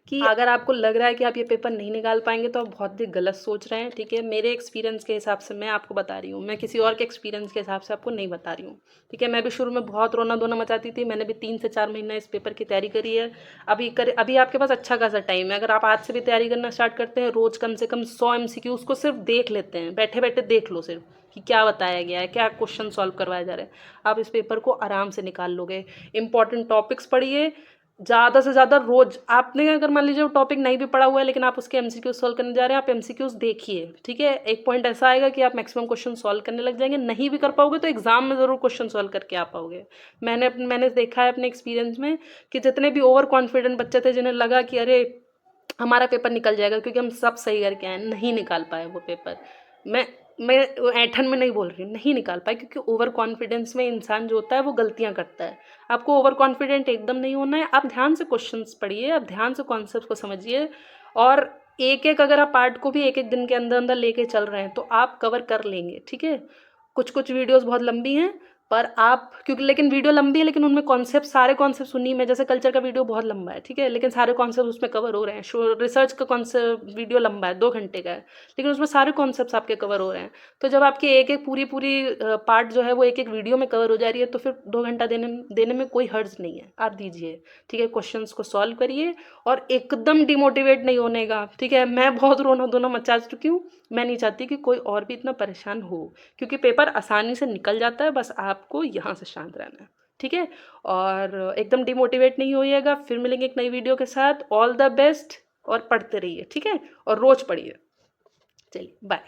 कि अगर आपको लग रहा है कि आप ये पेपर नहीं निकाल पाएंगे तो आप बहुत ही गलत सोच रहे हैं, ठीक है। मेरे एक्सपीरियंस के हिसाब से मैं आपको बता रही हूँ, मैं किसी और के एक्सपीरियंस के हिसाब से आपको नहीं बता रही हूँ, ठीक है। मैं भी शुरू में बहुत रोना धोना मचाती थी, मैंने भी 3 से 4 महीना इस पेपर की तैयारी करी है। अभी आपके पास अच्छा खासा टाइम है, अगर आप आज से भी तैयारी करना स्टार्ट करते हैं, रोज़ कम से कम 100 MCQ उसको सिर्फ देख लेते हैं, बैठे बैठे देख लो सिर्फ कि क्या बताया गया है, क्या क्वेश्चन सॉल्व करवाया जा रहा है, आप इस पेपर को आराम से निकाल लोगे। इंपॉर्टेंट टॉपिक्स पढ़िए ज़्यादा से ज़्यादा रोज। आपने अगर मान लीजिए वो टॉपिक नहीं भी पढ़ा हुआ है लेकिन आप उसके MCQ सॉल्व करने जा रहे हैं, आप MCQs देखिए, ठीक है। एक पॉइंट ऐसा आएगा कि आप मैक्सिमम क्वेश्चन सॉल्व करने लग जाएंगे, नहीं भी कर पाओगे तो एग्जाम में ज़रूर क्वेश्चन सॉल्व करके आ पाओगे। मैंने देखा है अपने एक्सपीरियंस में कि जितने भी ओवर कॉन्फिडेंट बच्चे थे जिन्हें लगा कि अरे हमारा पेपर निकल जाएगा क्योंकि हम सब सही करके आए, नहीं निकाल पाए वो पेपर। मैं ऐठन में नहीं बोल रही हूँ, नहीं निकाल पाए, क्योंकि ओवर कॉन्फिडेंस में इंसान जो होता है वो गलतियाँ करता है। आपको ओवर कॉन्फिडेंट एकदम नहीं होना है, आप ध्यान से क्वेश्चंस पढ़िए, आप ध्यान से कॉन्सेप्ट को समझिए, और एक एक अगर आप पार्ट को भी एक एक दिन के अंदर अंदर लेके चल रहे हैं तो आप कवर कर लेंगे, ठीक है। कुछ कुछ वीडियोस बहुत लंबी हैं पर आप क्योंकि लेकिन वीडियो लंबी है, लेकिन उनमें कॉन्सेप्ट सारे कॉन्सेप्ट सुनिए। मैं जैसे कल्चर का वीडियो बहुत लंबा है, ठीक है, लेकिन सारे कॉन्सेप्ट उसमें कवर हो रहे हैं। शो रिसर्च का कॉन्सेप्ट वीडियो लंबा है, 2 घंटे का है, लेकिन उसमें सारे कॉन्सेप्ट्स आपके कवर हो रहे हैं। तो जब आपकी एक एक पूरी पूरी पार्ट जो है वो एक एक वीडियो में कवर हो जा रही है, तो फिर 2 घंटा देने में कोई हर्ज नहीं है, आप दीजिए। ठीक है, क्वेश्चंस को सॉल्व करिए और एकदम डिमोटिवेट नहीं होने का। ठीक है, मैं बहुत रोना धोना मचा चुकी हूँ, मैं नहीं चाहती कि कोई और भी इतना परेशान हो, क्योंकि पेपर आसानी से निकल जाता है, बस आपको यहाँ से शांत रहना है। ठीक है, और एकदम डिमोटिवेट नहीं होइएगा। फिर मिलेंगे एक नई वीडियो के साथ। ऑल द बेस्ट और पढ़ते रहिए, ठीक है, और रोज पढ़िए। चलिए बाय।